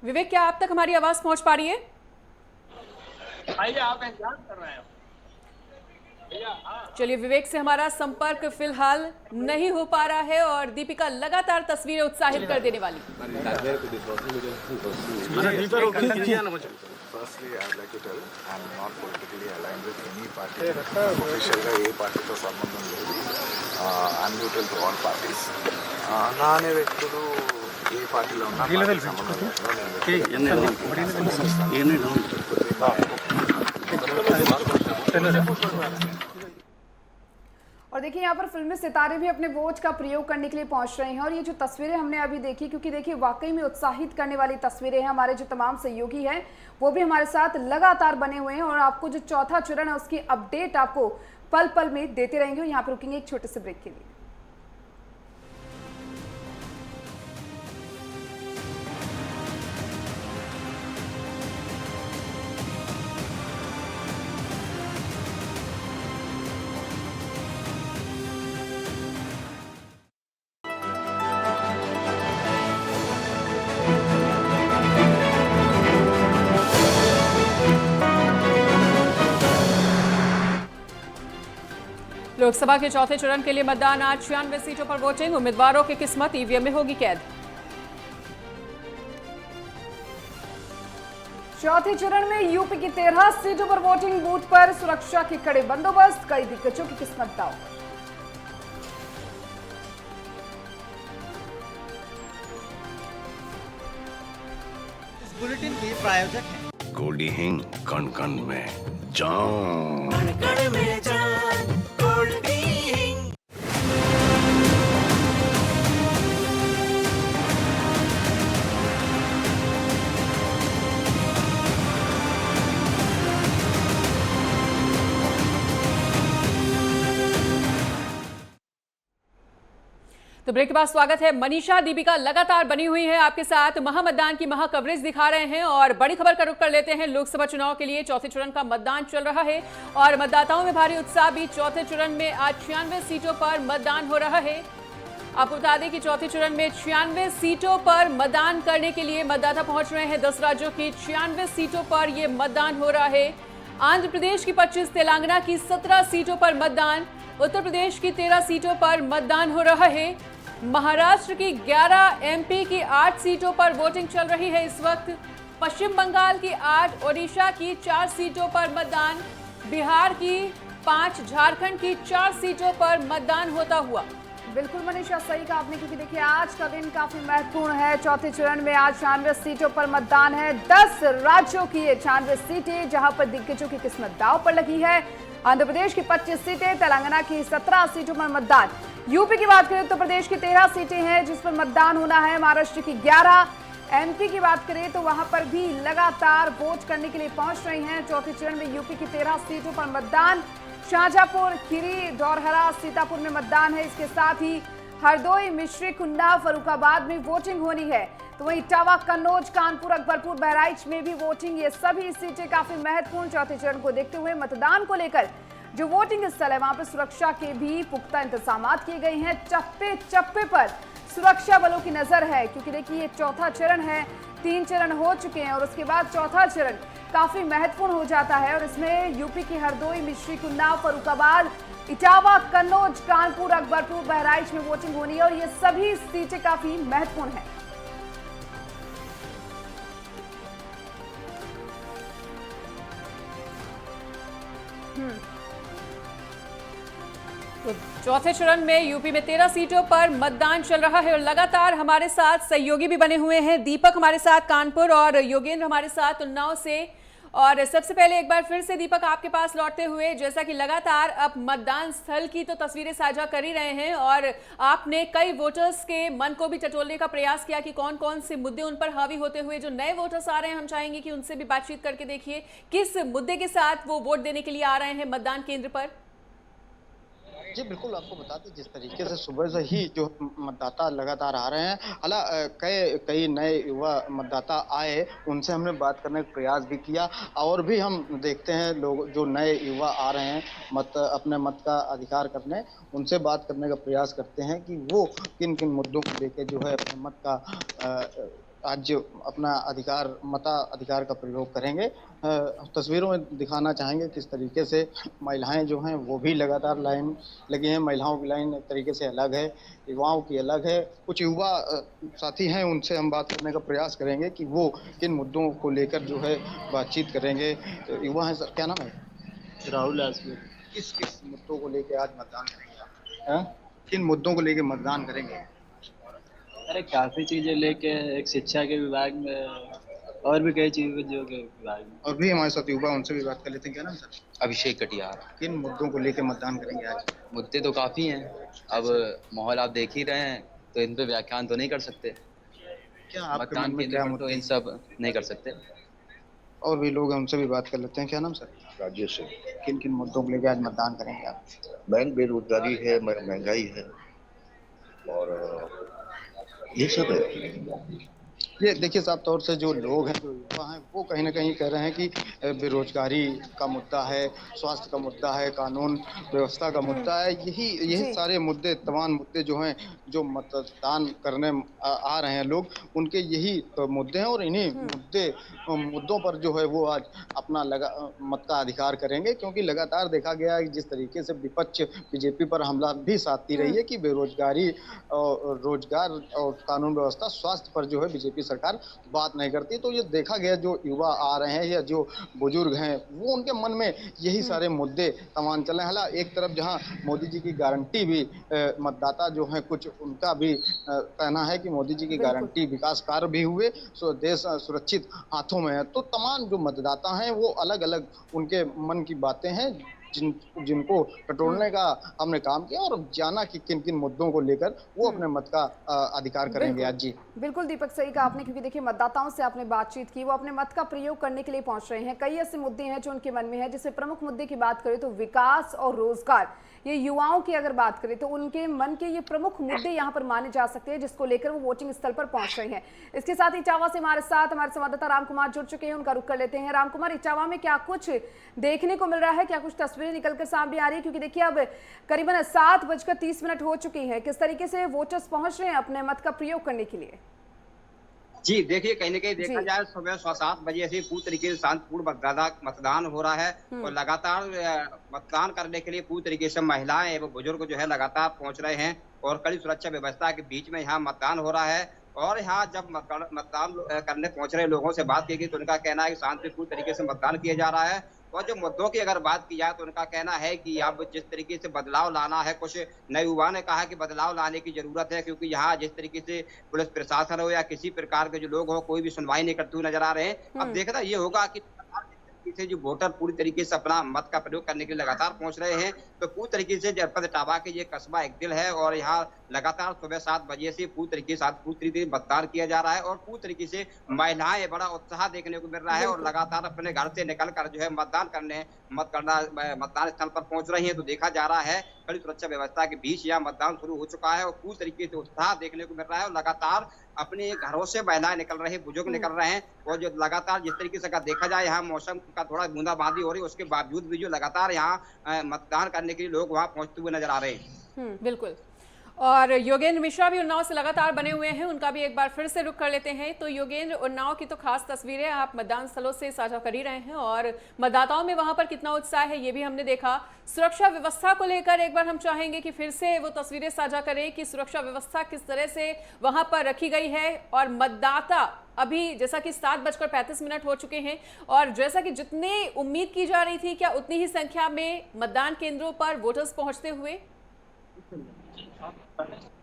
विवेक, क्या आप तक हमारी आवाज पहुंच पा रही है? आइए, आप इंतजार कर रहे हैं। चलिए, विवेक से हमारा संपर्क फिलहाल नहीं हो पा रहा है और दीपिका लगातार तस्वीरें उत्साहित कर देने वाली। నానే వ్యక్తులు ఏ పార్టీలో और देखिए यहाँ पर फिल्मी सितारे भी अपने वोट का प्रयोग करने के लिए पहुंच रहे हैं और ये जो तस्वीरें हमने अभी देखी, क्योंकि देखिए वाकई में उत्साहित करने वाली तस्वीरें हैं। हमारे जो तमाम सहयोगी हैं वो भी हमारे साथ लगातार बने हुए हैं और आपको जो चौथा चरण है उसकी अपडेट आपको पल पल में देते रहेंगे। यहाँ पर रुकेंगे एक छोटे से ब्रेक के लिए। लोकसभा के चौथे चरण के लिए मतदान, आज 96 सीटों पर वोटिंग। उम्मीदवारों की किस्मत ईवीएम में होगी कैद। चौथे चरण में यूपी की 13 सीटों पर वोटिंग, बूथ पर सुरक्षा के कड़े बंदोबस्त, कई दिग्गजों की किस्मत दांव। इस बुलेटिन के प्रायोजक हैं गोल्डी हिंग, कण कण में जान। तो ब्रेक के बाद स्वागत है। मनीषा दीपिका लगातार बनी हुई है आपके साथ, महामतदान की महा कवरेज दिखा रहे हैं और बड़ी खबर का रुख कर लेते हैं। लोकसभा चुनाव के लिए चौथे चरण का मतदान चल रहा है और मतदाताओं में भारी उत्साह भी। चौथे चरण में आज 96 सीटों पर मतदान हो रहा है। आपको बता दें कि चौथे चरण में 96 सीटों पर मतदान करने के लिए मतदाता पहुंच रहे हैं। 10 राज्यों की 96 सीटों पर यह मतदान हो रहा है। आंध्र प्रदेश की 25, तेलंगाना की 17 सीटों पर मतदान, उत्तर प्रदेश की 13 सीटों पर मतदान हो रहा है। महाराष्ट्र की 11, एमपी की 8 सीटों पर वोटिंग चल रही है इस वक्त। पश्चिम बंगाल की 8, ओडिशा की 4 सीटों पर मतदान, बिहार की 5, झारखंड की 4 सीटों पर मतदान होता हुआ। बिल्कुल मनीषा, सही कहा आपने, क्योंकि देखिए आज का दिन काफी महत्वपूर्ण है। चौथे चरण में आज 96 सीटों पर मतदान है। 10 राज्यों की ये 96 सीटें जहां पर दिग्गजों की किस्मत दांव पर लगी है। आंध्र प्रदेश की 25 सीटें, तेलंगाना की 17 सीटों पर मतदान। यूपी की बात करें, उत्तर प्रदेश की 13 सीटें हैं जिस पर मतदान होना है। महाराष्ट्र की 11, एमपी की बात करें तो वहां पर भी लगातार वोट करने के लिए पहुंच रही हैं। चौथे चरण में यूपी की 13 सीटों पर मतदान। शाहजहांपुर, खीरी, डौरहरा, सीतापुर में मतदान है। इसके साथ ही हरदोई, मिश्रिख, उन्नाव, फर्रुखाबाद में वोटिंग होनी है। तो वहीं इटावा, कन्नौज, कानपुर, अकबरपुर, बहराइच में भी वोटिंग। ये सभी सीटें काफी महत्वपूर्ण चौथे चरण को देखते हुए मतदान को लेकर जो वोटिंग स्थल है वहां पर सुरक्षा के भी पुख्ता इंतजाम किए गए हैं। चप्पे चप्पे पर सुरक्षा बलों की नजर है, क्योंकि देखिए ये चौथा चरण है। 3 चरण हो चुके हैं और उसके बाद चौथा चरण काफी महत्वपूर्ण हो जाता है और इसमें यूपी की हरदोई, मिश्रिख, उन्नाव, फर्रुखाबाद, इटावा, कन्नौज, कानपुर, अकबरपुर, बहराइच में वोटिंग होनी है और ये सभी सीटें काफी महत्वपूर्ण है। तो चौथे चरण में यूपी में 13 सीटों पर मतदान चल रहा है और लगातार हमारे साथ सहयोगी भी बने हुए हैं। दीपक हमारे साथ कानपुर और योगेंद्र हमारे साथ उन्नाव से। और सबसे पहले एक बार फिर से दीपक आपके पास लौटते हुए, जैसा कि लगातार अब मतदान स्थल की तो तस्वीरें साझा कर ही रहे हैं और आपने कई वोटर्स के मन को भी टटोलने का प्रयास किया कि कौन कौन से मुद्दे उन पर हावी होते हुए जो नए वोटर्स आ रहे हैं, हम चाहेंगे कि उनसे भी बातचीत करके देखिए किस मुद्दे के साथ वो वोट देने के लिए आ रहे हैं मतदान केंद्र पर। जी बिल्कुल, आपको बता दें जिस तरीके से सुबह से ही जो मतदाता लगातार आ रहे हैं, हालांकि कई नए युवा मतदाता आए, उनसे हमने बात करने का प्रयास भी किया और भी हम देखते हैं लोग जो नए युवा आ रहे हैं अपने मत का अधिकार करने, उनसे बात करने का प्रयास करते हैं कि वो किन किन मुद्दों को लेकर जो है अपने मत का आज अपना मताधिकार का प्रयोग करेंगे। तस्वीरों में दिखाना चाहेंगे किस तरीके से महिलाएं जो हैं वो भी लगातार लाइन लगी हैं। महिलाओं की लाइन एक तरीके से अलग है, युवाओं की अलग है। कुछ युवा साथी हैं, उनसे हम बात करने का प्रयास करेंगे कि वो किन मुद्दों को लेकर जो है बातचीत करेंगे। युवा हैं सर, क्या नाम है? राहुल आसमी। किस किस मुद्दों को लेकर आज मतदान करेंगे? किन मुद्दों को लेकर मतदान करेंगे? अरे काफी चीजें लेके, एक शिक्षा के विभाग में और भी कई चीजों के विभाग में। और भी हमारे साथ युवा, उनसे भी बात कर लेते हैं। क्या नाम सर? अभिषेक कटियार। किन मुद्दों को लेकर मतदान करेंगे आज? मुद्दे तो काफी हैं, अब माहौल आप देख ही रहे हैं तो इन पे व्याख्यान तो नहीं कर सकते। क्या मतदान केंद्र पर तो इन सब नहीं कर सकते। और भी लोग हैं, उनसे भी बात कर लेते हैं। क्या नाम सर? राजेश सिंह। किन किन मुद्दों को लेकर आज मतदान करेंगे आप? बैंक बेरोजगारी है, महंगाई है और ये सब है। ये देखिए साफ तौर से जो लोग हैं, जो युवा हैं, वो कहीं ना कहीं कह रहे हैं कि बेरोजगारी का मुद्दा है, स्वास्थ्य का मुद्दा है, कानून व्यवस्था का मुद्दा है। यही सारे मुद्दे, तमाम मुद्दे जो हैं, जो मतदान करने आ रहे हैं लोग, उनके यही मुद्दे हैं और इन्हीं मुद्दों पर जो है वो आज अपना मत का अधिकार करेंगे। क्योंकि लगातार देखा गया है जिस तरीके से विपक्ष बीजेपी पर हमला भी साधती रही है कि बेरोजगारी और रोजगार और कानून व्यवस्था, स्वास्थ्य पर जो है बीजेपी सरकार बात नहीं करती। तो ये देखा गया जो युवा आ रहे हैं या जो बुजुर्ग हैं, वो उनके मन में यही सारे मुद्दे तमाम चले हैं। हालांकि एक तरफ जहां मोदी जी की गारंटी भी मतदाता जो है कुछ उनका भी कहना है कि मोदी जी की गारंटी विकास कार्य भी हुए, देश सुरक्षित हाथों में है। तो तमाम जो मतदाता हैं वो अलग अलग उनके मन की बातें हैं जिनको टटोलने का हमने काम किया और जाना कि किन किन मुद्दों को लेकर वो अपने मत का अधिकार करेंगे आज। जी बिल्कुल दीपक, सही कहा आपने, क्योंकि देखिए मतदाताओं से आपने बातचीत की, वो अपने मत का प्रयोग करने के लिए पहुंच रहे हैं। कई ऐसे मुद्दे हैं जो उनके मन में है, जिससे प्रमुख मुद्दे की बात करें तो विकास और रोजगार, ये युवाओं की अगर बात करें तो उनके मन के ये प्रमुख मुद्दे यहाँ पर माने जा सकते हैं, जिसको लेकर वो वोटिंग स्थल पर पहुंच रहे हैं। इसके साथ इटावा से हमारे साथ हमारे संवाददाता राम कुमार जुड़ चुके हैं, उनका रुख कर लेते हैं। राम कुमार, इटावा में क्या कुछ देखने को मिल रहा है, क्या कुछ तस्वीरें निकलकर सामने आ रही है? क्योंकि देखिए अब करीबन 7:30 हो चुकी है, किस तरीके से वोटर्स पहुंच रहे हैं अपने मत का प्रयोग करने के लिए? जी देखिए, कहीं न कहीं देखा जाए सुबह 7 बजे से पूरी तरीके से शांतिपूर्ण मतदान हो रहा है और लगातार मतदान करने के लिए पूरी तरीके से महिलाएं एवं बुजुर्ग जो है लगातार पहुंच रहे हैं और कड़ी सुरक्षा व्यवस्था के बीच में यहाँ मतदान हो रहा है। और यहाँ जब मतदान करने पहुंच रहे लोगों से बात की गई तो उनका कहना है कि शांतिपूर्ण तरीके से मतदान किया जा रहा है। और जो मुद्दों की अगर बात की जाए तो उनका कहना है कि अब जिस तरीके से बदलाव लाना है, कुछ नए युवा ने कहा कि बदलाव लाने की जरूरत है, क्योंकि यहाँ जिस तरीके से पुलिस प्रशासन हो या किसी प्रकार के जो लोग हो, कोई भी सुनवाई नहीं करते हुए नजर आ रहे हैं। अब देखना ये होगा कि से जो वोटर पूरी तरीके से अपना मत का प्रयोग करने के लिए लगातार पहुंच रहे हैं। तो पूरी तरीके से जनपद इटावा के ये कस्बा एक दिल है और यहाँ लगातार सुबह 7 बजे से पूरी तरीके से मतदान किया जा रहा है और पूरी तरीके से महिलाएं बड़ा उत्साह देखने को मिल रहा है और लगातार अपने घर से निकल कर जो है मतदान स्थल पर पहुंच रही है। तो देखा जा रहा है कड़ी सुरक्षा व्यवस्था के बीच यहाँ मतदान शुरू हो चुका है और पूरी तरीके से उत्साह देखने को मिल रहा है और लगातार अपने घरों से महिलाएं निकल रहे हैं, बुजुर्ग निकल रहे हैं। और जो लगातार जिस तरीके से अगर देखा जाए यहाँ मौसम का थोड़ा बूंदाबांदी हो रही है, उसके बावजूद भी जो लगातार यहाँ मतदान करने के लिए लोग वहाँ पहुंचते हुए नजर आ रहे हैं। बिल्कुल। और योगेंद्र मिश्रा भी उन्नाव से लगातार बने हुए हैं, उनका भी एक बार फिर से रुख कर लेते हैं। तो योगेंद्र, उन्नाव की तो खास तस्वीरें आप मतदान स्थलों से साझा कर ही रहे हैं और मतदाताओं में वहां पर कितना उत्साह है ये भी हमने देखा। सुरक्षा व्यवस्था को लेकर एक बार हम चाहेंगे कि फिर से वो तस्वीरें साझा करें कि सुरक्षा व्यवस्था किस तरह से वहां पर रखी गई है। और मतदाता अभी जैसा कि 7:35 हो चुके हैं और जैसा कि जितनी उम्मीद की जा रही थी, क्या उतनी ही संख्या में मतदान केंद्रों पर वोटर्स पहुंचते हुए?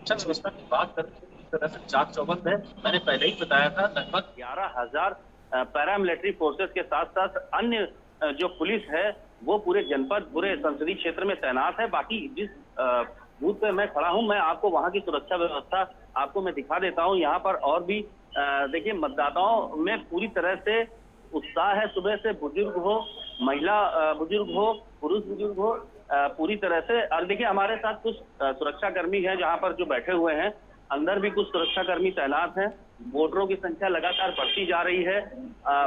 व्यवस्था की बात करें तो चाक चौबंद है। मैंने पहले ही बताया था लगभग 11,000 पैरामिलिट्री फोर्सेस के साथ साथ अन्य जो पुलिस है वो पूरे जनपद, पूरे संसदीय क्षेत्र में तैनात है। बाकी जिस बूथ पे मैं खड़ा हूं, मैं आपको वहां की सुरक्षा व्यवस्था आपको मैं दिखा देता हूं। यहाँ पर और भी देखिए मतदाताओं में पूरी तरह से उत्साह है। सुबह से बुजुर्ग हो, महिला बुजुर्ग हो, पुरुष बुजुर्ग हो, पूरी तरह से। और देखिए हमारे साथ कुछ सुरक्षा कर्मी हैं जहां पर जो बैठे हुए हैं, अंदर भी कुछ सुरक्षा कर्मी तैनात हैं। वोटरों की संख्या लगातार बढ़ती जा रही है।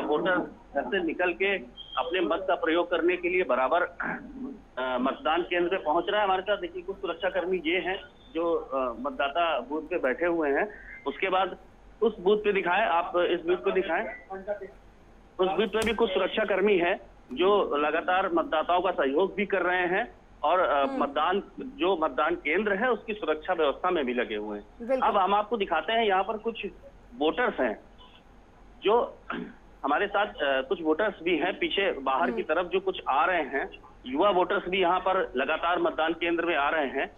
वोटर घर से निकल के अपने मत का प्रयोग करने के लिए बराबर मतदान केंद्र पे पहुंच रहा है। हमारे साथ देखिए कुछ सुरक्षा कर्मी ये हैं जो मतदाता बूथ पे बैठे हुए हैं। उसके बाद उस बूथ पे दिखाएं, आप इस बूथ पे दिखाएं, उस बूथ पे भी कुछ सुरक्षा कर्मी हैं जो लगातार मतदाताओं का सहयोग भी कर रहे हैं और मतदान केंद्र है उसकी सुरक्षा व्यवस्था में भी लगे हुए हैं। अब हम आपको दिखाते हैं, यहाँ पर कुछ वोटर्स हैं जो हमारे साथ, कुछ वोटर्स भी हैं पीछे बाहर की तरफ जो कुछ आ रहे हैं। युवा वोटर्स भी यहाँ पर लगातार मतदान केंद्र में आ रहे हैं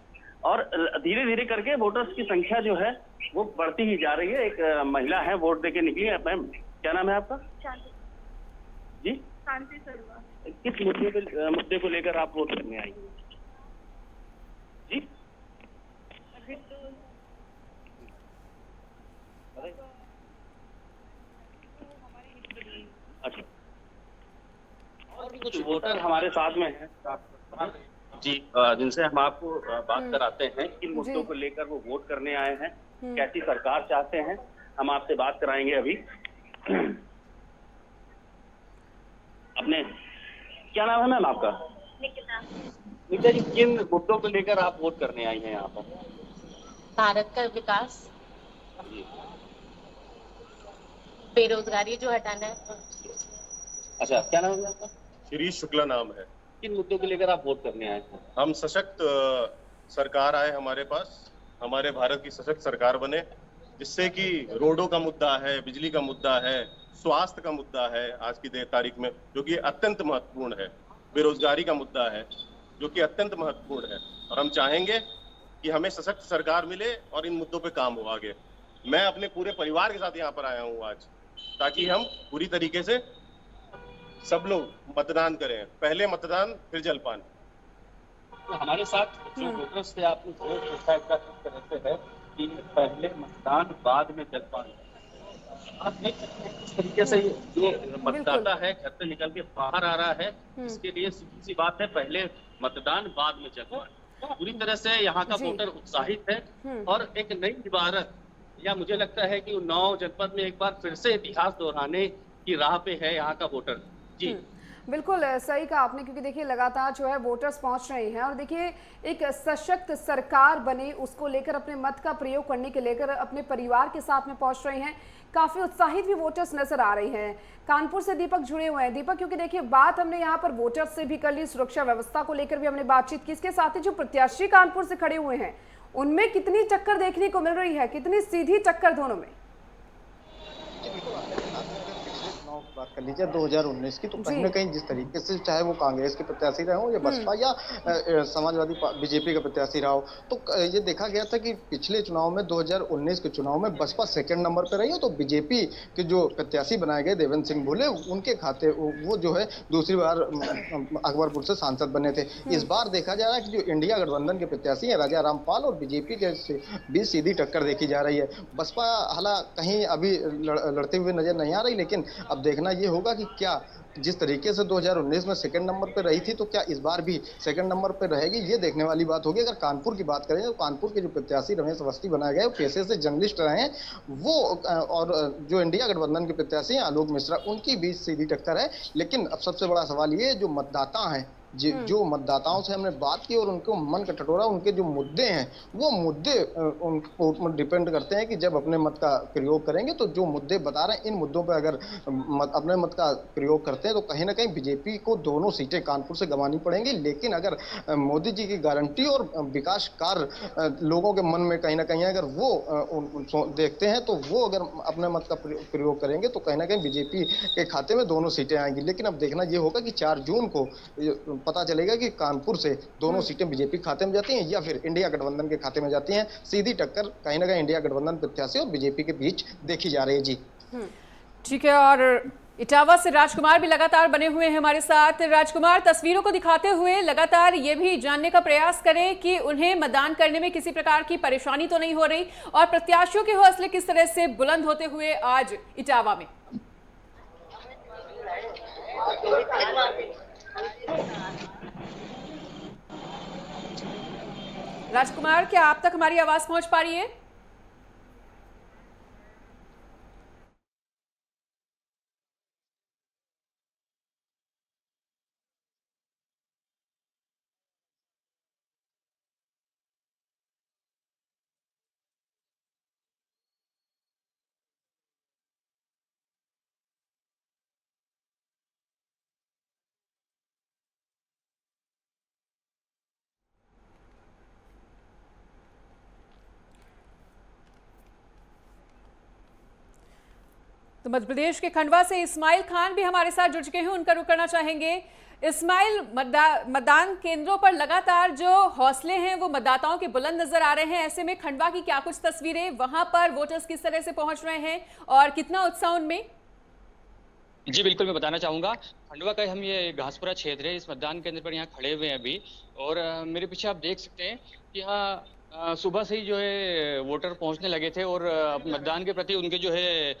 और धीरे धीरे करके वोटर्स की संख्या जो है वो बढ़ती ही जा रही है। एक महिला है वोट देके निकली है। मैम, क्या नाम है आपका? जी, शांति शर्मा। किस मुद्दे को लेकर आप वोट करने आई? जी, अच्छा, और भी कुछ वोटर हमारे साथ में हैं जी, जिनसे हम आपको बात कराते हैं किन मुद्दों को लेकर वो वोट करने आए हैं, कैसी सरकार चाहते हैं। हम आपसे बात कराएंगे अभी। अपने क्या नाम है मैम आपका? निकिता जी, किन मुद्दों को लेकर आप वोट करने आई हैं यहाँ पर? भारत का विकास, बेरोजगारी जो हटाना है। अच्छा, क्या नाम है आपका? शिरीष शुक्ला नाम है। किन मुद्दों को लेकर आप वोट करने आए हैं? हम सशक्त सरकार आए हमारे पास, हमारे भारत की सशक्त सरकार बने, जिससे कि रोडों का मुद्दा है, बिजली का मुद्दा है, स्वास्थ्य का मुद्दा है आज की तारीख में, जो कि अत्यंत महत्वपूर्ण है, बेरोजगारी का मुद्दा है जो कि अत्यंत महत्वपूर्ण है, और हम चाहेंगे कि हमें सशक्त सरकार मिले और इन मुद्दों पे काम हो आगे। मैं अपने पूरे परिवार के साथ यहाँ पर आया हूँ आज, ताकि हम पूरी तरीके से सब लोग मतदान करें। पहले मतदान फिर जलपान। तो हमारे साथ जो वोटर्स थे, आपने जो देखा इस तरह से है कि पहले मतदान बाद में जलपान। आप देख सकते हैं किस तरीके से ये मतदाता है घर से निकल के बाहर आ रहा है। इसके लिए सीधी सी बात है, पहले मतदान बाद में जलपान। पूरी तरह से यहाँ का वोटर उत्साहित है और एक नई इबारत, या मुझे लगता है कि उन्नाव जनपद में एक बार फिर से इतिहास दोहराने की राह पे है यहाँ का वोटर। जी बिल्कुल सही कहा आपने, क्योंकि देखिए लगातार जो है वोटर्स पहुंच रहे हैं और देखिए एक सशक्त सरकार बने उसको लेकर अपने मत का प्रयोग करने के लेकर अपने परिवार के साथ में पहुंच रहे हैं। काफी उत्साहित भी वोटर्स नजर आ रहे हैं। कानपुर से दीपक जुड़े हुए हैं। दीपक, क्योंकि देखिए बात हमने यहाँ पर वोटर्स से भी कर ली, सुरक्षा व्यवस्था को लेकर भी हमने बातचीत की, इसके साथ ही जो प्रत्याशी कानपुर से खड़े हुए हैं उनमें कितनी टक्कर देखने को मिल रही है, कितनी सीधी टक्कर दोनों में? बात कर लीजिए 2019 की, तो कहीं ना कहीं जिस तरीके से चाहे वो कांग्रेस के प्रत्याशी रहे हो या बसपा या समाजवादी बीजेपी का प्रत्याशी रहा हो, तो ये देखा गया था कि पिछले चुनाव में 2019 के चुनाव में बसपा सेकंड नंबर पर रही हो, तो बीजेपी के जो प्रत्याशी बनाए गए देवेंद्र सिंह भोले, उनके खाते वो जो है दूसरी बार अकबरपुर से सांसद बने थे। इस बार देखा जा रहा है कि जो इंडिया गठबंधन के प्रत्याशी हैं राजा रामपाल और बीजेपी के बीच सीधी टक्कर देखी जा रही है। बसपा हालांकि कहीं अभी लड़ते हुए नजर नहीं आ रही, लेकिन अब देखना ये होगा कि क्या जिस तरीके से 2019 में सेकंड नंबर पर रही थी, तो क्या इस बार भी सेकंड नंबर पर रहेगी, ये देखने वाली बात होगी। अगर कानपुर की बात करें तो कानपुर के जो प्रत्याशी रमेश अवस्थी बनाए गए, पेशे से जर्नलिस्ट रहे हैं वो, और जो इंडिया गठबंधन के प्रत्याशी हैं आलोक मिश्रा, उनकी बीच सीधी टक्कर है। लेकिन अब सबसे बड़ा सवाल ये, जो मतदाता हैं, जो मतदाताओं से हमने बात की और उनको मन का टटोरा, उनके जो मुद्दे हैं वो मुद्दे उनको डिपेंड करते हैं कि जब अपने मत का प्रयोग करेंगे, तो जो मुद्दे बता रहे हैं इन मुद्दों पर अगर अपने मत का प्रयोग करते हैं तो कहीं ना कहीं बीजेपी को दोनों सीटें कानपुर से गंवानी पड़ेंगी। लेकिन अगर मोदी जी की गारंटी और विकास कार्य लोगों के मन में कहीं ना कहीं अगर वो देखते हैं, तो वो अगर अपने मत का प्रयोग करेंगे तो कहीं ना कहीं बीजेपी के खाते में दोनों सीटें आएंगी। लेकिन अब देखना ये होगा कि 4 जून को पता चलेगा कि कानपुर से दोनों सीटें बीजेपी खाते में जाती हैं या फिर इंडिया गठबंधन के खाते में जाती हैं। सीधी टक्कर कहीं ना कहीं इंडिया गठबंधन प्रत्याशी और बीजेपी के बीच देखी जा रही है। जी ठीक है, और इटावा से राजकुमार भी लगातार बने हुए हैं हमारे साथ। राजकुमार, तस्वीरों को दिखाते हुए लगातार ये भी जानने का प्रयास करें कि उन्हें मतदान करने में किसी प्रकार की परेशानी तो नहीं हो रही, और प्रत्याशियों के हौसले किस तरह से बुलंद होते हुए आज इटावा में। राजकुमार, क्या आप तक हमारी आवाज पहुंच पा रही है? तो मध्य प्रदेश के खंडवा से इस्माइल खान भी हमारे साथ जुड़ चुके हैं, उनका रुख करना चाहेंगे। इस्माइल, मतदान केंद्रों पर लगातार जो हौसले हैं वो मतदाताओं के बुलंद नजर आ रहे हैं। ऐसे में खंडवा की क्या कुछ तस्वीरें, वहां पर वोटर्स किस तरह से पहुंच रहे हैं और कितना उत्साह उनमें? जी बिल्कुल, मैं बताना चाहूँगा। खंडवा का हम ये घासपुरा क्षेत्र है, इस मतदान केंद्र पर यहाँ खड़े हुए हैं अभी, और मेरे पीछे आप देख सकते हैं कि यहाँ सुबह से ही जो है वोटर पहुंचने लगे थे और मतदान के प्रति उनके जो है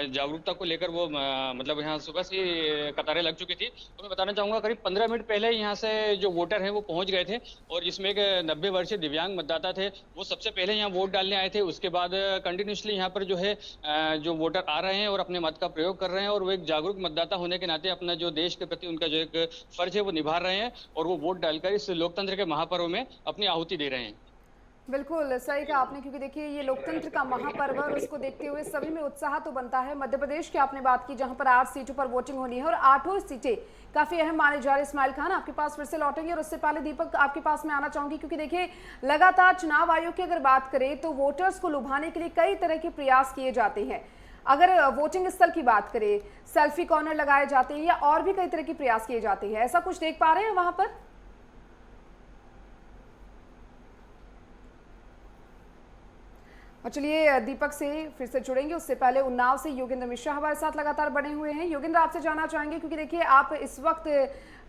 जागरूकता को लेकर वो मतलब यहाँ सुबह से कतारें लग चुकी थी। तो मैं बताना चाहूँगा करीब 15 मिनट पहले यहाँ से जो वोटर हैं वो पहुँच गए थे और जिसमें एक 90 वर्षीय दिव्यांग मतदाता थे, वो सबसे पहले यहाँ वोट डालने आए थे। उसके बाद कंटिन्यूसली यहाँ पर जो है जो वोटर आ रहे हैं और अपने मत का प्रयोग कर रहे हैं और वो एक जागरूक मतदाता होने के नाते अपना जो देश के प्रति उनका जो एक फर्ज है वो निभा रहे हैं और वो वोट डालकर इस लोकतंत्र के महापर्व में अपनी आहुति दे रहे हैं। बिल्कुल सही कहा आपने, क्योंकि देखिए ये लोकतंत्र का महापर्व है और उसको देखते हुए सभी में उत्साह तो बनता है। मध्य प्रदेश की आपने बात की जहां पर 8 सीटों पर वोटिंग होनी है और 8 सीटें काफी अहम माने जा रहे। इस्माइल खान आपके पास फिर से लौटेंगे और उससे पहले दीपक आपके पास मैं आना चाहूंगी, क्योंकि देखिए लगातार चुनाव आयोग की अगर बात करें तो वोटर्स को लुभाने के लिए कई तरह के प्रयास किए जाते हैं। अगर वोटिंग स्थल की बात करें, सेल्फी कॉर्नर लगाए जाते हैं या और भी कई तरह के प्रयास किए जाते हैं, ऐसा कुछ देख पा रहे हैं वहां पर? और चलिए दीपक से फिर से जुड़ेंगे, उससे पहले उन्नाव से योगेंद्र मिश्रा हमारे साथ लगातार बने हुए हैं। योगेंद्र, आपसे जानना चाहेंगे क्योंकि देखिए आप इस वक्त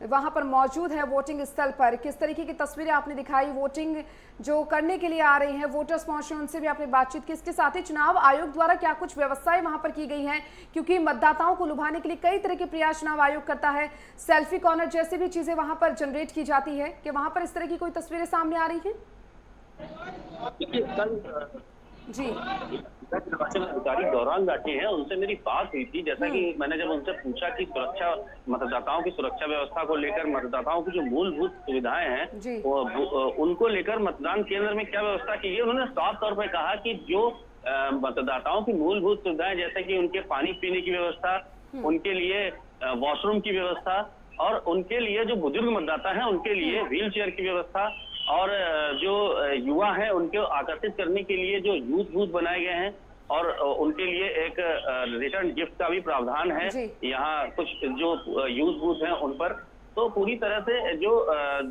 वहां पर मौजूद है वोटिंग स्थल पर, किस तरीके की तस्वीरें आपने दिखाई, वोटिंग जो करने के लिए आ रही हैं, वोटर्स पहुंच रहे हैं, उनसे भी आपने बातचीत की। इसके साथ ही चुनाव आयोग द्वारा क्या कुछ व्यवस्थाएं वहां पर की गई हैं, क्योंकि मतदाताओं को लुभाने के लिए कई तरह के प्रयास चुनाव आयोग करता है, सेल्फी कॉर्नर जैसी भी चीजें वहां पर जनरेट की जाती है, कि वहां पर इस तरह की कोई तस्वीरें सामने आ रही है? जी, निर्वाचन अधिकारी गौरांग गाठी हैं, उनसे मेरी बात हुई थी। जैसा कि मैंने जब उनसे पूछा कि सुरक्षा, मतदाताओं की सुरक्षा व्यवस्था को लेकर, मतदाताओं की जो मूलभूत सुविधाएं हैं वो उनको लेकर मतदान केंद्र में क्या व्यवस्था की है, उन्होंने साफ तौर पर कहा कि जो मतदाताओं की मूलभूत सुविधाएं जैसे कि उनके पानी पीने की व्यवस्था, उनके लिए वॉशरूम की व्यवस्था और उनके लिए जो बुजुर्ग मतदाता हैं उनके लिए व्हील चेयर की व्यवस्था और जो युवा हैं उनको आकर्षित करने के लिए जो यूथ बूथ बनाए गए हैं और उनके लिए एक रिटर्न गिफ्ट का भी प्रावधान है। यहाँ कुछ जो यूथ बूथ हैं उन पर तो पूरी तरह से जो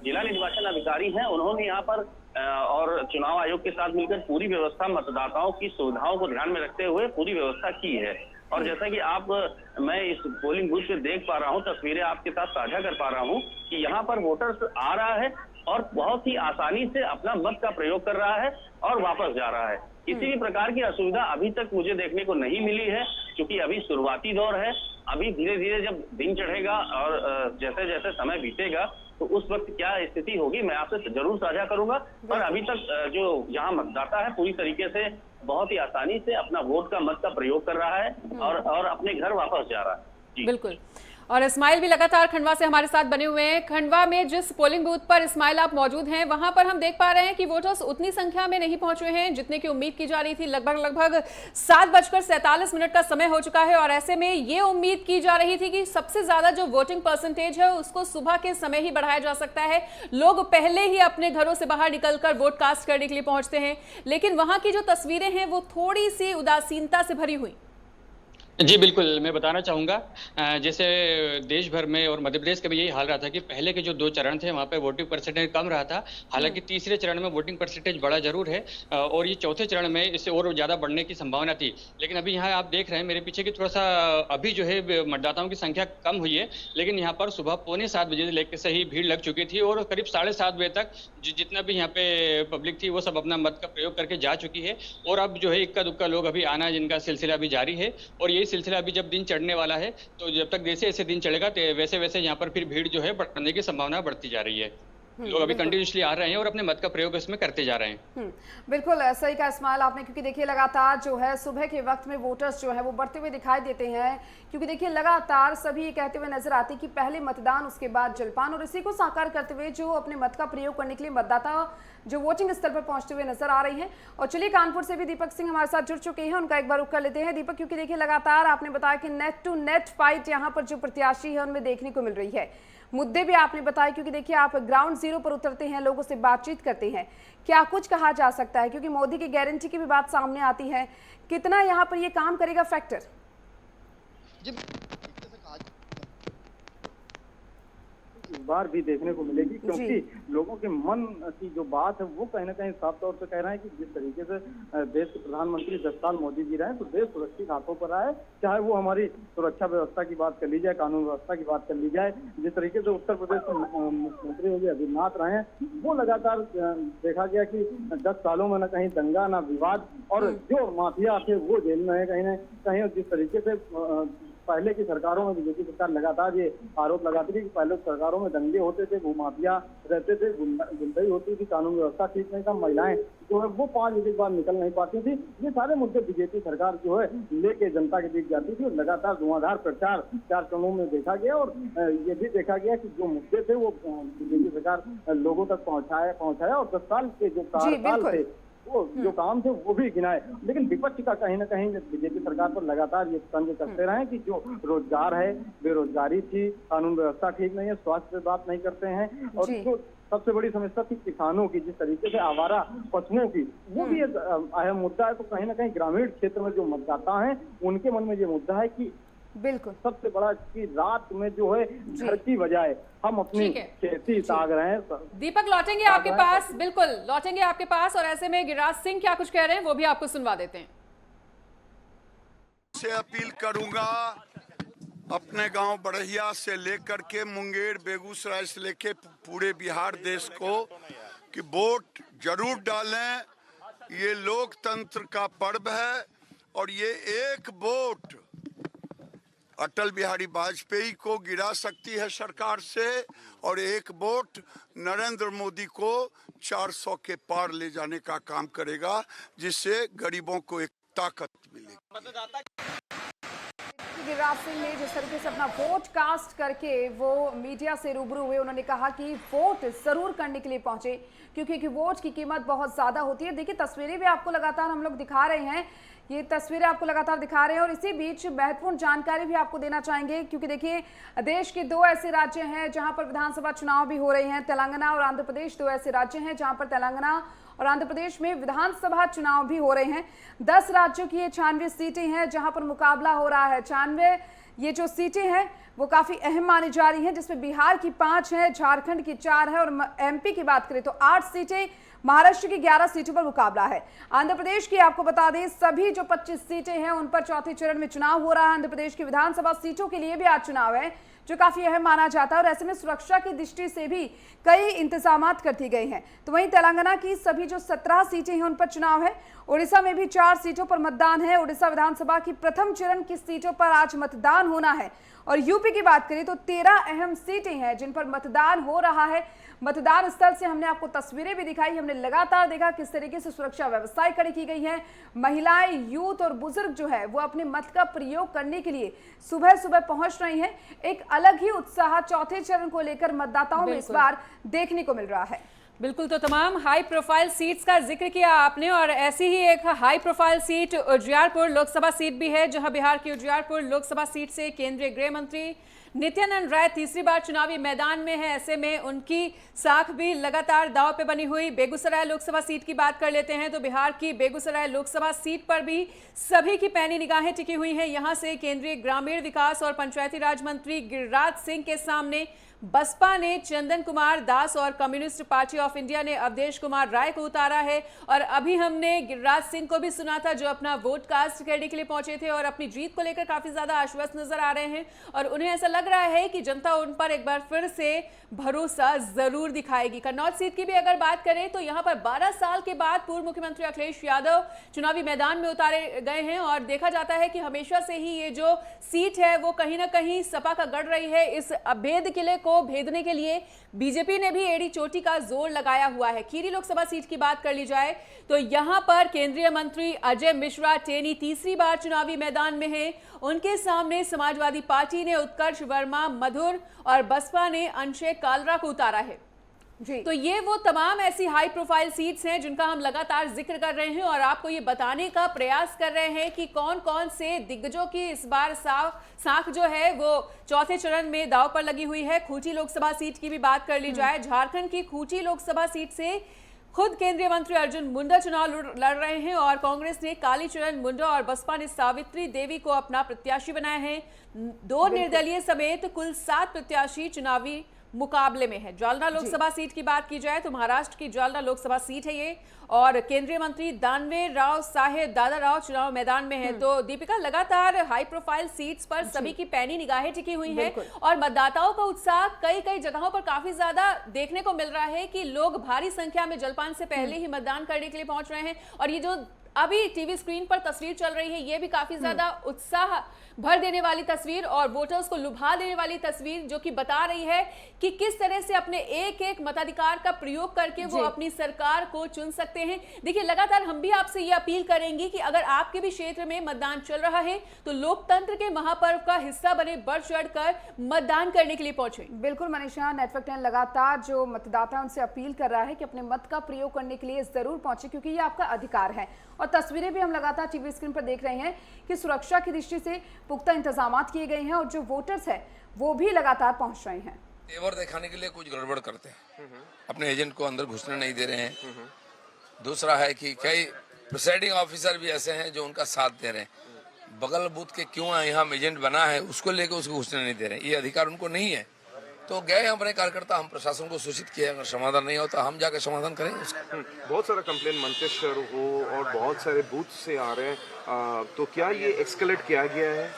जिला निर्वाचन अधिकारी हैं उन्होंने यहाँ पर और चुनाव आयोग के साथ मिलकर पूरी व्यवस्था, मतदाताओं की सुविधाओं को ध्यान में रखते हुए पूरी व्यवस्था की है। और जैसा कि मैं इस पोलिंग बूथ से देख पा रहा हूँ, तस्वीरें आपके साथ साझा कर पा रहा हूँ कि यहाँ पर वोटर्स आ रहा है और बहुत ही आसानी से अपना मत का प्रयोग कर रहा है और वापस जा रहा है। किसी भी प्रकार की असुविधा अभी तक मुझे देखने को नहीं मिली है, क्योंकि अभी शुरुआती दौर है। अभी धीरे धीरे जब दिन चढ़ेगा और जैसे जैसे समय बीतेगा तो उस वक्त क्या स्थिति होगी मैं आपसे जरूर साझा करूंगा। और अभी तक जो यहाँ मतदाता है पूरी तरीके से बहुत ही आसानी से अपना वोट का मत का प्रयोग कर रहा है और अपने घर वापस जा रहा है। बिल्कुल। और इस्माइल भी लगातार खंडवा से हमारे साथ बने हुए हैं। खंडवा में जिस पोलिंग बूथ पर इस्माइल आप मौजूद हैं, वहां पर हम देख पा रहे हैं कि वोटर्स उतनी संख्या में नहीं पहुंचे हैं जितने की उम्मीद की जा रही थी। लगभग 7:47 का समय हो चुका है और ऐसे में ये उम्मीद की जा रही थी कि सबसे ज्यादा जो वोटिंग परसेंटेज है उसको सुबह के समय ही बढ़ाया जा सकता है। लोग पहले ही अपने घरों से बाहर निकलकर वोट कास्ट करने के लिए पहुंचते हैं, लेकिन वहां की जो तस्वीरें हैं वो थोड़ी सी उदासीनता से भरी हुई। जी बिल्कुल, मैं बताना चाहूँगा जैसे देश भर में और मध्य प्रदेश का भी यही हाल रहा था कि पहले के जो 2 चरण थे वहाँ पे वोटिंग परसेंटेज कम रहा था। हालांकि तीसरे चरण में वोटिंग परसेंटेज बढ़ा जरूर है और ये चौथे चरण में इससे और ज़्यादा बढ़ने की संभावना थी। लेकिन अभी यहाँ आप देख रहे हैं मेरे पीछे कि थोड़ा सा अभी जो है मतदाताओं की संख्या कम हुई है, लेकिन यहाँ पर सुबह 6:45 बजे लेकर से ही भीड़ लग चुकी थी और करीब 7:30 बजे तक जितना भी यहाँ पे पब्लिक थी वो सब अपना मत का प्रयोग करके जा चुकी है। और अब जो है इक्का दुक्का लोग अभी आना जिनका सिलसिला अभी जारी है और यही सिलसिला अभी जब दिन चढ़ने वाला है तो जब तक जैसे ऐसे दिन चढ़ेगा वैसे वैसे यहाँ पर फिर भीड़ जो है बढ़ने की संभावना बढ़ती जा रही है। लोग अभी कंटिन्यूसली आ रहे हैं और अपने मत का प्रयोग इसमें करते जा रहे हैं। बिल्कुल सही कहा इस्माइल आपने, क्योंकि देखिए लगातार जो है सुबह के वक्त में वोटर्स जो है वो बढ़ते हुए दिखाई देते हैं, क्योंकि देखिए लगातार सभी कहते हुए नजर आते कि पहले मतदान उसके बाद जलपान, और इसी को साकार करते हुए जो अपने मत का प्रयोग करने के लिए मतदाता जो वोटिंग स्थल पर पहुंचते हुए नजर आ रही हैं। और चलिए कानपुर से भी दीपक सिंह हमारे साथ जुड़ चुके हैं, उनका एक बार रुख कर लेते हैं। दीपक, क्योंकि देखिए लगातार आपने बताया कि नेट टू नेट फाइट यहाँ पर जो प्रत्याशी है उनमें देखने को मिल रही है, मुद्दे भी आपने बताए, क्योंकि देखिए आप ग्राउंड जीरो पर उतरते हैं, लोगों से बातचीत करते हैं, क्या कुछ कहा जा सकता है, क्योंकि मोदी की गारंटी की भी बात सामने आती है, कितना यहाँ पर ये काम करेगा फैक्टर? इस बार भी देखने को मिलेगी, क्योंकि लोगों के मन की जो बात है वो कहीं ना कहीं साफ तौर से कह रहे हैं कि जिस तरीके से देश के प्रधानमंत्री 10 साल मोदी जी रहे तो देश सुरक्षित हाथों पर आए, चाहे वो हमारी सुरक्षा व्यवस्था की बात कर ली जाए, कानून व्यवस्था की बात कर ली जाए। जिस तरीके से उत्तर प्रदेश के मुख्यमंत्री योगी आदित्यनाथ रहे हैं वो लगातार देखा गया कि 10 सालों में न कहीं दंगा न विवाद, और जो माफिया थे वो जेल में है कहीं न कहीं। जिस तरीके से पहले की सरकारों में बीजेपी सरकार लगातार ये आरोप लगाती थी कि पहले सरकारों में दंगे होते थे, भूमाफिया रहते थे, गुंडाई होती थी, कानून व्यवस्था ठीक नहीं था, महिलाएं जो है वो 5 बजे के बाद निकल नहीं पाती थी। ये सारे मुद्दे बीजेपी सरकार जो है लेके जनता के बीच जाती थी और लगातार धुआंधार प्रचार 4 चरणों में देखा गया। और ये भी देखा गया कि जो मुद्दे थे वो बीजेपी सरकार लोगों तक पहुंचाया और 10 साल के जो कार्यकाल थे वो जो काम थे वो भी गिनाए। लेकिन विपक्ष का कहीं ना कहीं बीजेपी सरकार पर लगातार ये तंज करते रहे कि जो रोजगार है, बेरोजगारी थी, कानून व्यवस्था ठीक नहीं है, स्वास्थ्य पे बात नहीं करते हैं, और जो सबसे बड़ी समस्या थी किसानों की, जिस तरीके से आवारा पशुओं की, वो भी एक अहम मुद्दा है। तो कहीं ना कहीं ग्रामीण क्षेत्र में जो मतदाता हैं उनके मन में ये मुद्दा है कि बिल्कुल सबसे बड़ा कि रात में जो है घर की बजाय हम अपनी खेती ताक रहे हैं। दीपक लौटेंगे आपके पास, बिल्कुल लौटेंगे आपके पास, और ऐसे में गिरिराज सिंह क्या कुछ कह रहे हैं वो भी आपको सुनवा देते हैं। से अपील करूंगा अपने गांव बढ़िया से लेकर के मुंगेर, बेगूसराय से लेके पूरे बिहार देश को कि वोट जरूर डालें। ये लोकतंत्र का पर्व है और ये एक वोट अटल बिहारी वाजपेयी को गिरा सकती है सरकार से, और एक वोट नरेंद्र मोदी को 400 के पार ले जाने का काम करेगा, जिससे गरीबों को एक ताकत मिलेगी। गिरिराज सिंह ने जिस तरीके से अपना वोट कास्ट करके वो मीडिया से रूबरू हुए, उन्होंने कहा कि वोट जरूर करने के लिए पहुंचे क्योंकि वोट की कीमत बहुत ज्यादा होती है। देखिए तस्वीरें भी आपको लगातार हम लोग दिखा रहे हैं, ये तस्वीरें आपको लगातार दिखा रहे हैं, और इसी बीच महत्वपूर्ण जानकारी भी आपको देना चाहेंगे क्योंकि देखिए देश के 2 ऐसे राज्य हैं जहां पर विधानसभा चुनाव भी हो रहे हैं। तेलंगाना और आंध्र प्रदेश 2 ऐसे राज्य हैं जहां पर तेलंगाना और आंध्र प्रदेश में विधानसभा चुनाव भी हो रहे हैं। 10 राज्यों की ये 96 सीटें हैं जहां पर मुकाबला हो रहा है। 96 ये जो सीटें हैं वो काफी अहम मानी जा रही हैं, जिसमें बिहार की 5 है, झारखंड की 4 है, और एमपी की बात करें तो 8 सीटें, महाराष्ट्र की 11 सीटों पर मुकाबला है। आंध्र प्रदेश की आपको बता दें सभी जो 25 सीटें हैं उन पर चौथे चरण में चुनाव हो रहा है। आंध्र प्रदेश की विधानसभा सीटों के लिए भी आज चुनाव है जो काफी अहम माना जाता है, और ऐसे में सुरक्षा की दृष्टि से भी कई इंतजाम कर दिए गए हैं। तो वहीं तेलंगाना की सभी जो 17 सीटें हैं उन पर चुनाव है। उड़ीसा में भी 4 सीटों पर मतदान है। उड़ीसा विधानसभा की प्रथम चरण की सीटों पर आज मतदान होना है। और यूपी की बात करें तो 13 अहम सीटें हैं जिन पर मतदान हो रहा है। मतदान स्थल से हमने आपको तस्वीरें भी दिखाई, हमने लगातार देखा किस तरीके से सुरक्षा व्यवस्थाएं कड़ी की गई हैं। महिलाएं, यूथ और बुजुर्ग जो है वो अपने मत का प्रयोग करने के लिए सुबह सुबह पहुंच रही हैं। एक अलग ही उत्साह चौथे चरण को लेकर मतदाताओं में इस बार देखने को मिल रहा है। बिल्कुल, तो तमाम हाई प्रोफाइल सीट्स का जिक्र किया आपने, और ऐसी ही एक high profile seat Ujiyarpur Lok Sabha seat भी है, जहां बिहार की उजियारपुर लोकसभा सीट से केंद्रीय गृह मंत्री नित्यानंद राय तीसरी बार चुनावी मैदान में है। ऐसे में उनकी साख भी लगातार दांव पे बनी हुई। बेगूसराय लोकसभा सीट की बात कर लेते हैं तो बिहार की बेगूसराय लोकसभा सीट पर भी सभी की पैनी निगाहें टिकी हुई हैं। यहां से केंद्रीय ग्रामीण विकास और पंचायती राज मंत्री गिरिराज सिंह के सामने बसपा ने चंदन कुमार दास और कम्युनिस्ट पार्टी ऑफ इंडिया ने अवधेश कुमार राय को उतारा है। और अभी हमने गिरिराज सिंह को भी सुना था जो अपना वोट कास्ट करने के लिए पहुंचे थे और अपनी जीत को लेकर काफी ज्यादा आश्वस्त नजर आ रहे हैं, और उन्हें ऐसा लग रहा है कि जनता उन पर एक बार फिर से भरोसा जरूर दिखाएगी। कन्नौज सीट की भी अगर बात करें तो यहां पर 12 साल के बाद पूर्व मुख्यमंत्री अखिलेश यादव चुनावी मैदान में उतारे गए हैं, और देखा जाता है कि हमेशा से ही ये जो सीट है वो कहीं ना कहीं सपा का गढ़ रही है। इस अभेद किले को भेदने के लिए बीजेपी ने भी एड़ी चोटी का जोर लगाया हुआ है। खीरी लोकसभा सीट की बात कर ली जाए तो यहां पर केंद्रीय मंत्री अजय मिश्रा टेनी तीसरी बार चुनावी मैदान में हैं। उनके सामने समाजवादी पार्टी ने उत्कर्ष वर्मा मधुर और बसपा ने अंशय कालरा को उतारा है। जी, तो ये वो तमाम ऐसी हाई प्रोफाइल सीट्स हैं जिनका हम लगातार जिक्र कर रहे हैं और आपको ये बताने का प्रयास कर रहे हैं कि कौन कौन से दिग्गजों की इस बार साख जो है वो चौथे चरण में दांव पर लगी हुई है। खूंटी लोकसभा सीट की भी बात कर ली जाए, झारखंड की खूंटी लोकसभा सीट से खुद केंद्रीय मंत्री अर्जुन मुंडा चुनाव लड़ रहे हैं, और कांग्रेस ने कालीचरण मुंडा और बसपा ने सावित्री देवी को अपना प्रत्याशी बनाया है। 2 निर्दलीय समेत कुल 7 प्रत्याशी चुनावी मुकाबले में है। जालना लोकसभा सीट की बात की जाए तो महाराष्ट्र की जालना लोकसभा सीट है ये, और केंद्रीय मंत्री दानवे राव साहेब दादाराव चुनाव मैदान में है। तो दीपिका, लगातार हाई प्रोफाइल सीट्स पर सभी की पैनी निगाहें टिकी हुई हैं और मतदाताओं का उत्साह कई कई जगहों पर काफी ज्यादा देखने को मिल रहा है कि लोग भारी संख्या में जलपान से पहले ही मतदान करने के लिए पहुंच रहे हैं। और ये जो अभी टीवी स्क्रीन पर तस्वीर चल रही है, ये भी काफी ज्यादा उत्साह भर देने वाली तस्वीर और वोटर्स को लुभा देने वाली तस्वीर, जो कि बता रही है कि किस तरह से अपने एक एक मताधिकार का प्रयोग करके वो अपनी सरकार को चुन सकते हैं। देखिए, लगातार हम भी आपसे ये अपील करेंगे कि अगर आपके भी क्षेत्र में मतदान चल रहा है तो लोकतंत्र के महापर्व का हिस्सा बने, बढ़ चढ़कर मतदान करने के लिए पहुंचे। बिल्कुल मनीषा, नेटवर्क 10 लगातार जो मतदाता उनसे अपील कर रहा है कि अपने मत का प्रयोग करने के लिए जरूर पहुंचे, क्योंकि ये आपका अधिकार है। और तस्वीरें भी हम लगातार टीवी स्क्रीन पर देख रहे हैं कि सुरक्षा की दृष्टि से पुख्ता इंतजाम किए गए हैं और जो वोटर्स हैं वो भी लगातार पहुंच रहे हैं। तेवर दिखाने के लिए कुछ गड़बड़ करते हैं, अपने एजेंट को अंदर घुसने नहीं दे रहे हैं। दूसरा है कि कई प्रिसाइडिंग ऑफिसर भी ऐसे हैं जो उनका साथ दे रहे हैं। बगल बूथ के क्यों यहाँ एजेंट बना है उसको लेकर उसको घुसने नहीं दे रहे हैं, ये अधिकार उनको नहीं है। तो गए हमारे कार्यकर्ता, हम प्रशासन को सूचित किया, अगर समाधान नहीं होता हम जाकर समाधान करेंगे उसका। बहुत सारा कंप्लेन मंतेश्वर हो और बहुत सारे बूथ से आ रहे हैं, तो क्या ये एक्सकेलेट किया गया है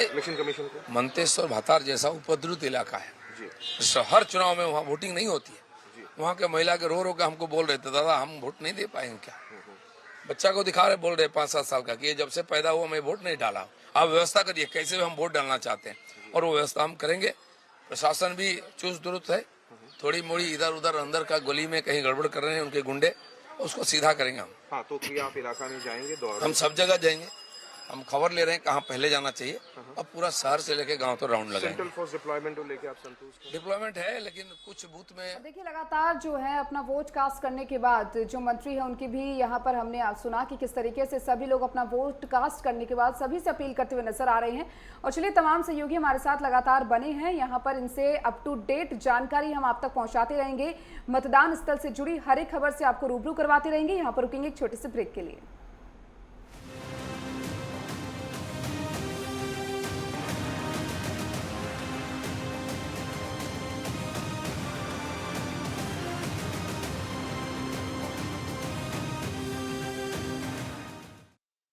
इलेक्शन कमीशन को? मंतेश्वर भातार जैसा उपद्रुत इलाका है जी। हर चुनाव में वहाँ वोटिंग नहीं होती है। वहाँ के महिला के रो के हमको बोल रहे थे, दादा हम वोट नहीं दे पाएंगे क्या। बच्चा को दिखा रहे, बोल रहे 5-7 साल का कि ये जब से पैदा हुआ मैं वोट नहीं डाला। आप व्यवस्था करिए, कैसे भी हम वोट डालना चाहते हैं और वो व्यवस्था हम करेंगे। प्रशासन भी चुस्त दुरुस्त है, थोड़ी मोड़ी इधर उधर अंदर का गली में कहीं गड़बड़ कर रहे हैं उनके गुंडे, उसको सीधा करेंगे हम। हाँ, तो क्या आप इलाका में जाएंगे दौड़? हम सब जगह जाएंगे, हम खबर ले रहे हैं कहाँ पहले जाना चाहिए। अब पूरा शहर से लेके गांव तो राउंड लगाएंगे। सेंट्रल फोर्स डिप्लॉयमेंट को लेके आप संतुष्ट हैं? डिप्लॉयमेंट है, लेकिन कुछ बूथ में देखिए लगातार जो है अपना वोट कास्ट करने के बाद जो मंत्री है उनकी भी यहाँ पर हमने सुना कि किस तरीके से सभी लोग अपना वोट कास्ट करने के बाद सभी से अपील करते हुए नजर आ रहे हैं। और चलिए, तमाम सहयोगी हमारे साथ लगातार बने हैं यहाँ पर, इनसे अप टू डेट जानकारी हम आप तक पहुँचाते रहेंगे। मतदान स्थल से जुड़ी हर एक खबर से आपको रूबरू करवाते रहेंगे। यहाँ पर रुकेंगे एक छोटे से ब्रेक के लिए।